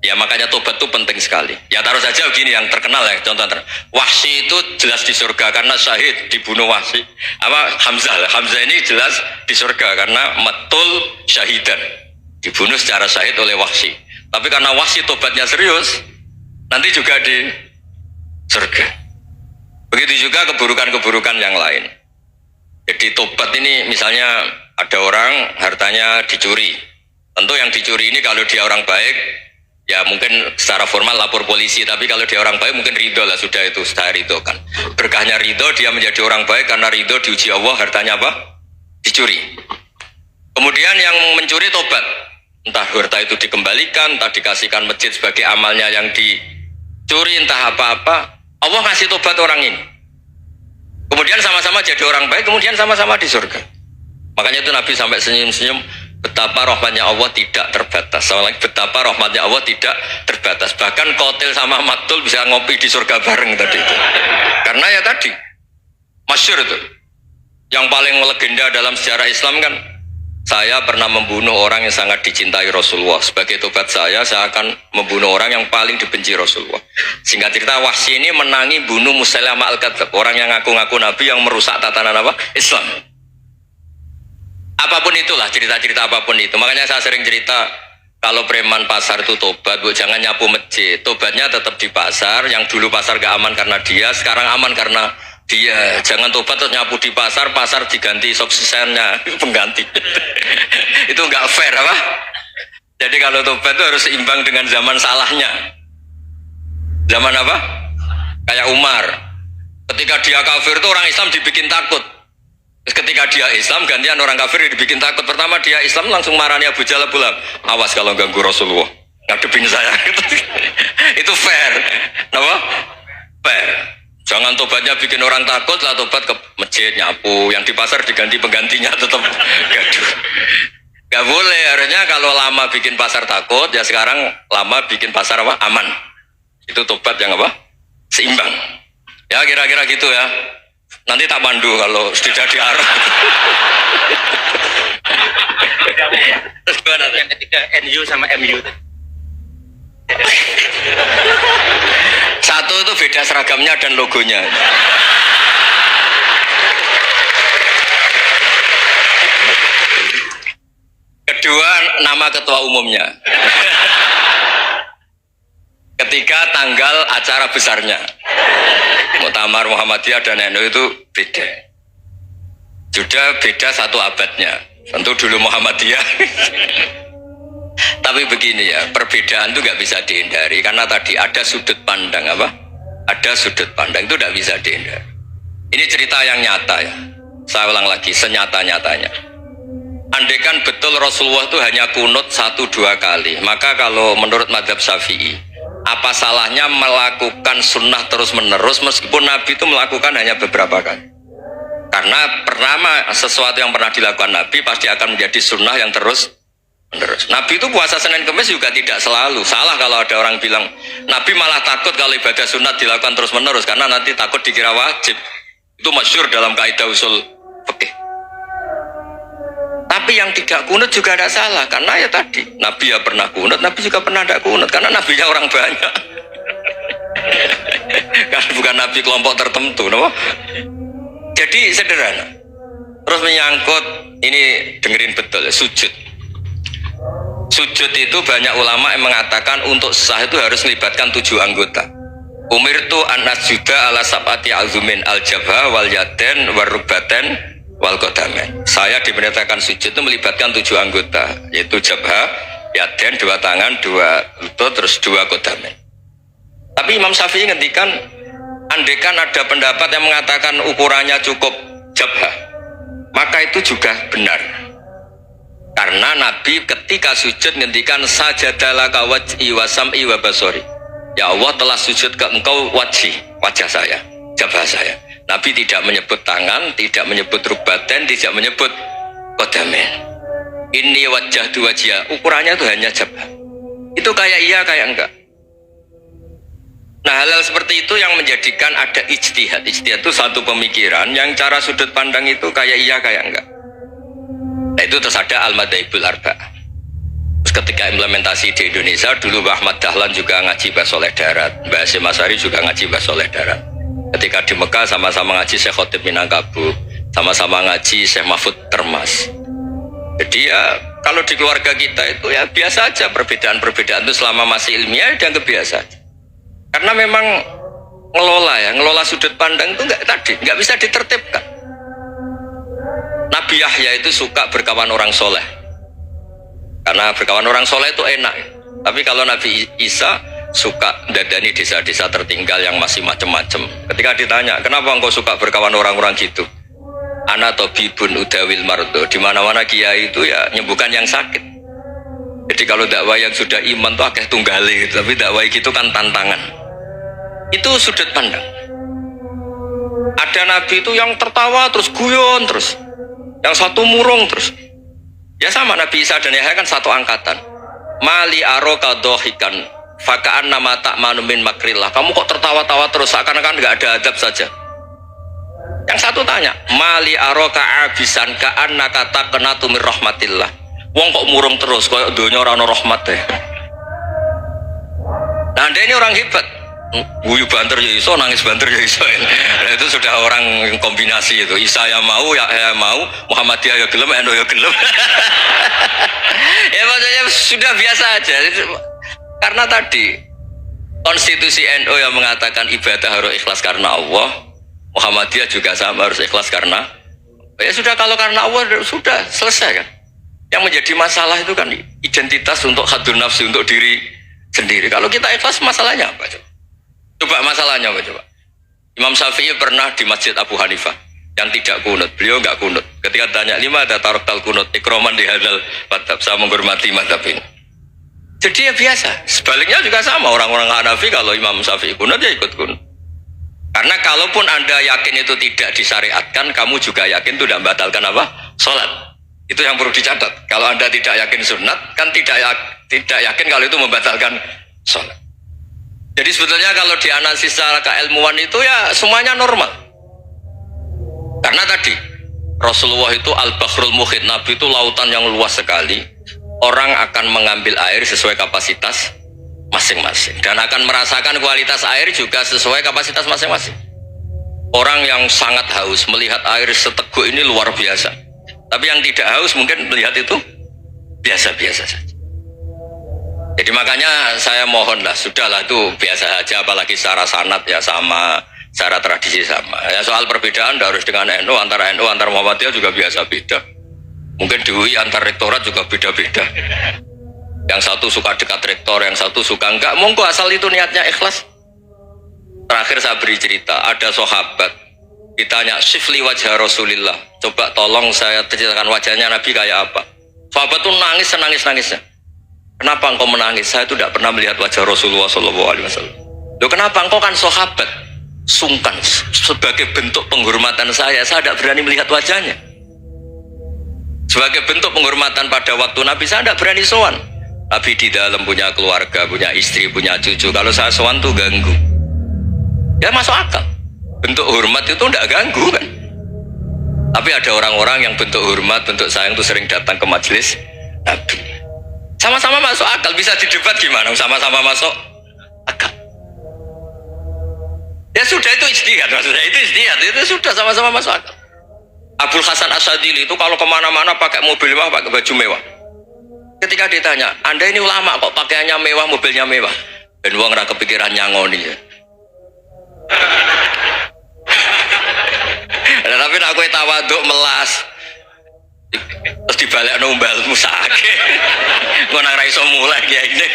ya makanya tobat itu penting sekali. Ya taruh saja begini yang terkenal ya, contoh Wahsy itu jelas di surga karena syahid dibunuh Wahsy. Apa Hamzah ini jelas di surga karena matul syahidan, dibunuh secara syahid oleh Wahsy. Tapi karena Wahsy tobatnya serius, nanti juga di surga. Begitu juga keburukan-keburukan yang lain. Jadi tobat ini misalnya ada orang hartanya dicuri. Tentu yang dicuri ini kalau dia orang baik, ya mungkin secara formal lapor polisi, tapi kalau dia orang baik mungkin ridho lah, sudah itu sudah ridho kan. Berkahnya ridho, dia menjadi orang baik karena ridho diuji Allah, hartanya apa? Dicuri. Kemudian yang mencuri tobat, entah harta itu dikembalikan, entah dikasihkan masjid sebagai amalnya yang dicuri, entah apa-apa, Allah ngasih tobat orang ini. Kemudian sama-sama jadi orang baik, kemudian sama-sama di surga. Makanya itu Nabi sampai senyum-senyum, betapa rahmatnya Allah tidak terbatas. Sama lagi, betapa rahmatnya Allah tidak terbatas. Bahkan qatil sama maktul bisa ngopi di surga bareng tadi itu. Karena ya tadi masyhur itu. Yang paling legenda dalam sejarah Islam kan, saya pernah membunuh orang yang sangat dicintai Rasulullah. Sebagai tobat saya akan membunuh orang yang paling dibenci Rasulullah. Singkat cerita, Wahsy ini menangi bunuh Musailamah al-Kadzdzab, orang yang ngaku-ngaku Nabi yang merusak tatanan apa? Islam. Apapun itulah, cerita-cerita apapun itu. Makanya saya sering cerita, kalau preman pasar itu tobat, bu, jangan nyapu masjid. Tobatnya tetap di pasar. Yang dulu pasar gak aman karena dia, sekarang aman karena dia. Jangan tobat terus nyapu di pasar, pasar diganti suksesennya pengganti. Itu nggak fair apa? Jadi kalau tobat itu harus seimbang dengan zaman salahnya. Zaman apa? Kayak Umar. Ketika dia kafir itu orang Islam dibikin takut. Terus ketika dia Islam, gantian orang kafir dibikin takut. Pertama dia Islam langsung marahnya Abu Jahal pulang. Awas kalau ganggu Rasulullah, ngadepin saya. Itu fair. Apa? Fair. Jangan tobatnya bikin orang takut, lah tobat ke masjid nyapu. Yang di pasar diganti penggantinya tetap gaduh. Gak boleh. Harusnya kalau lama bikin pasar takut, ya sekarang lama bikin pasar apa? Aman. Itu tobat yang apa? Seimbang. Ya kira-kira gitu ya. Nanti tak pandu kalau sudah di arah. Yang ketiga NU sama MU. Satu itu beda seragamnya dan logonya. Kedua nama ketua umumnya. ketika tanggal acara besarnya. Muktamar Muhammadiyah dan NU itu beda. Sudah beda satu abadnya. Tentu dulu Muhammadiyah. Tapi begini ya, perbedaan itu nggak bisa dihindari karena tadi ada sudut pandang apa? Ada sudut pandang itu tidak bisa dihindari. Ini cerita yang nyata ya. Saya ulang lagi, senyata-nyatanya. Andaikan betul Rasulullah itu hanya kunut 1-2 kali, maka kalau menurut mazhab Syafi'i, apa salahnya melakukan sunnah terus-menerus meskipun Nabi itu melakukan hanya beberapa kali? Karena pertama sesuatu yang pernah dilakukan Nabi pasti akan menjadi sunnah yang terus-menerus. Nabi itu puasa Senin Kamis juga tidak selalu. Salah kalau ada orang bilang Nabi malah takut kalau ibadah sunat dilakukan terus-menerus karena nanti takut dikira wajib. Itu masyhur dalam kaidah usul fikih. Tapi yang tidak kunut juga tidak salah karena ya tadi Nabi ya pernah kunut, Nabi juga pernah tidak kunut karena Nabinya orang banyak. Karena bukan Nabi kelompok tertentu, no? Jadi sederhana. Terus menyangkut ini dengerin betul sujud. Sujud itu banyak ulama yang mengatakan untuk sah itu harus melibatkan 7 anggota. Umirtu an asjuda ala sab'ati azumin al-jabha wal yaden warrubaten wal qadamen. Saya diperintahkan sujud itu melibatkan 7 anggota, yaitu jabha, yaden 2 tangan, 2 lutut, terus 2 qadamen. Tapi Imam Syafi'i ngendikan andaikan ada pendapat yang mengatakan ukurannya cukup jabha, maka itu juga benar. Karena Nabi ketika sujud ngendikan sajadalaka wajhi wa sam'i wa basori. Ya Allah telah sujud ke engkau wajah saya, jabah saya. Nabi tidak menyebut tangan, tidak menyebut rubaten, tidak menyebut qadamen. Ini wajah dua wajah, ukurannya itu hanya jabah. Itu kayak iya kayak enggak. Nah hal-hal seperti itu yang menjadikan ada ijtihad. Ijtihad itu satu pemikiran yang cara sudut pandang itu kayak iya kayak enggak. Nah itu terus ada al-madhaibul arba'ah. Terus ketika implementasi di Indonesia dulu Mbah Ahmad Dahlan juga ngaji Mbah Soleh Darat, Mbah Hasyim Asy'ari juga ngaji Mbah Soleh Darat. Ketika di Mekah sama-sama ngaji Syekh Khotib Minangkabau, sama-sama ngaji Syekh Mahfud Termas. Jadi ya kalau di keluarga kita itu ya biasa aja, perbedaan-perbedaan itu selama masih ilmiah dianggap biasa aja. Karena memang ngelola sudut pandang itu nggak bisa ditertibkan. Nabi Yahya itu suka berkawan orang soleh. Karena berkawan orang soleh itu enak. Tapi kalau Nabi Isa suka dadani desa-desa tertinggal yang masih macam-macam. Ketika ditanya, kenapa engkau suka berkawan orang-orang gitu? Ana tobibun udawil mardo. Di mana-mana kiai itu ya nyembuhkan yang sakit. Jadi kalau dakwah yang sudah iman tuh akeh tunggali gitu. Tapi dakwah gitu kan tantangan. Itu sudut pandang. Ada Nabi itu yang tertawa terus guyon terus. Yang satu murung terus. Ya sama Nabi Isa dan Yahya kan satu angkatan. Mali aroka dohikan fakaan nama tak manumin makrillah. Kamu kok tertawa-tawa terus seakan-akan nggak ada adab saja. Yang satu tanya, Mali aroka abisan kaan nakata kenatumir rahmatillah. Wong kok murung terus, kok dunia orang rahmat deh. Nah anda ini orang hebat. Guyu banter ya iso, nangis banter ya iso. Nah, itu sudah orang kombinasi itu. Isa ya mau, ya mau, Muhammadiyah ya gelem, NU ya gelem. Ya maksudnya sudah biasa aja. Karena tadi konstitusi NU yang mengatakan ibadah harus ikhlas karena Allah, Muhammadiyah juga sama harus ikhlas karena ya sudah, kalau karena Allah sudah selesai kan. Yang menjadi masalah itu kan identitas untuk hadun nafsi, untuk diri sendiri. Kalau kita ikhlas masalahnya apa coba? Coba masalahnya apa coba? Imam Syafi'i pernah di Masjid Abu Hanifah yang tidak kunut, beliau enggak kunut. Ketika tanya 5 ada tarok tal kunut, ikroman di hadal madhab, saya menghormati madhab ini. Jadi ya biasa. Sebaliknya juga sama, orang-orang Hanafi kalau Imam Syafi'i kunut ya ikut kunut. Karena kalaupun anda yakin itu tidak disyariatkan, kamu juga yakin itu tidak membatalkan apa? Sholat. Itu yang perlu dicatat. Kalau anda tidak yakin sunat, kan tidak yakin kalau itu membatalkan sholat. Jadi sebetulnya kalau dianalisis secara keilmuan itu ya semuanya normal. Karena tadi Rasulullah itu al-bahrul muhit, Nabi itu lautan yang luas sekali. Orang akan mengambil air sesuai kapasitas masing-masing dan akan merasakan kualitas air juga sesuai kapasitas masing-masing. Orang yang sangat haus melihat air seteguk ini luar biasa. Tapi yang tidak haus mungkin melihat itu biasa-biasa saja. Jadi makanya saya mohon lah, sudahlah itu biasa aja, apalagi secara sanad ya sama, secara tradisi sama. Ya soal perbedaan harus dengan NU, antara Muhammadiyah juga biasa beda. Mungkin di UI antar rektorat juga beda-beda. Yang satu suka dekat rektor, yang satu suka enggak. Monggo asal itu niatnya ikhlas. Terakhir saya beri cerita, ada sahabat ditanya, "Sifli wajah Rasulillah." Coba tolong saya ceritakan wajahnya Nabi kayak apa. Sahabat tuh nangis senangis-nangisnya. Kenapa engkau menangis? Saya itu tidak pernah melihat wajah Rasulullah SAW. Loh kenapa? Engkau kan sahabat. Sungkan. Sebagai bentuk penghormatan saya tidak berani melihat wajahnya. Sebagai bentuk penghormatan pada waktu Nabi, saya tidak berani sowan. Nabi di dalam punya keluarga, punya istri, punya cucu. Kalau saya sowan tuh ganggu. Ya masuk akal. Bentuk hormat itu tidak ganggu kan. Tapi ada orang-orang yang bentuk hormat, bentuk sayang itu sering datang ke majelis Nabi. Sama-sama masuk akal, bisa didebat gimana? Sama-sama masuk akal. Ya sudah, itu ijtihad, maksudnya itu ijtihad, itu sudah sama-sama masuk akal. Abul Hasan Asyadili itu kalau kemana-mana pakai mobil mewah, pakai baju mewah. Ketika ditanya, Anda ini ulama kok pakaiannya mewah, mobilnya mewah, dan uang ra kepikiran nyangoni ya. Nah, tapi aku tawaduk melas, terus dibalik nombal musake, gue nang ra iso mulai kayak gini.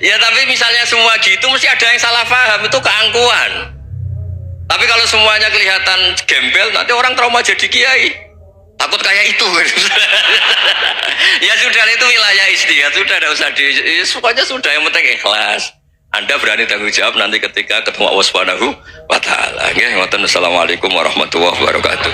Ya tapi misalnya semua gitu, mesti ada yang salah paham, itu keangkuhan. Tapi kalau semuanya kelihatan gembel, nanti orang trauma jadi kiai, takut kayak itu. Ya sudah, itu wilayah ijtihad, sudah tidak usah pokoknya sudah, yang penting ikhlas. Anda berani tanggung jawab nanti ketika ketemu Allah Subhanahu wa Ta'ala. Assalamualaikum warahmatullahi wabarakatuh.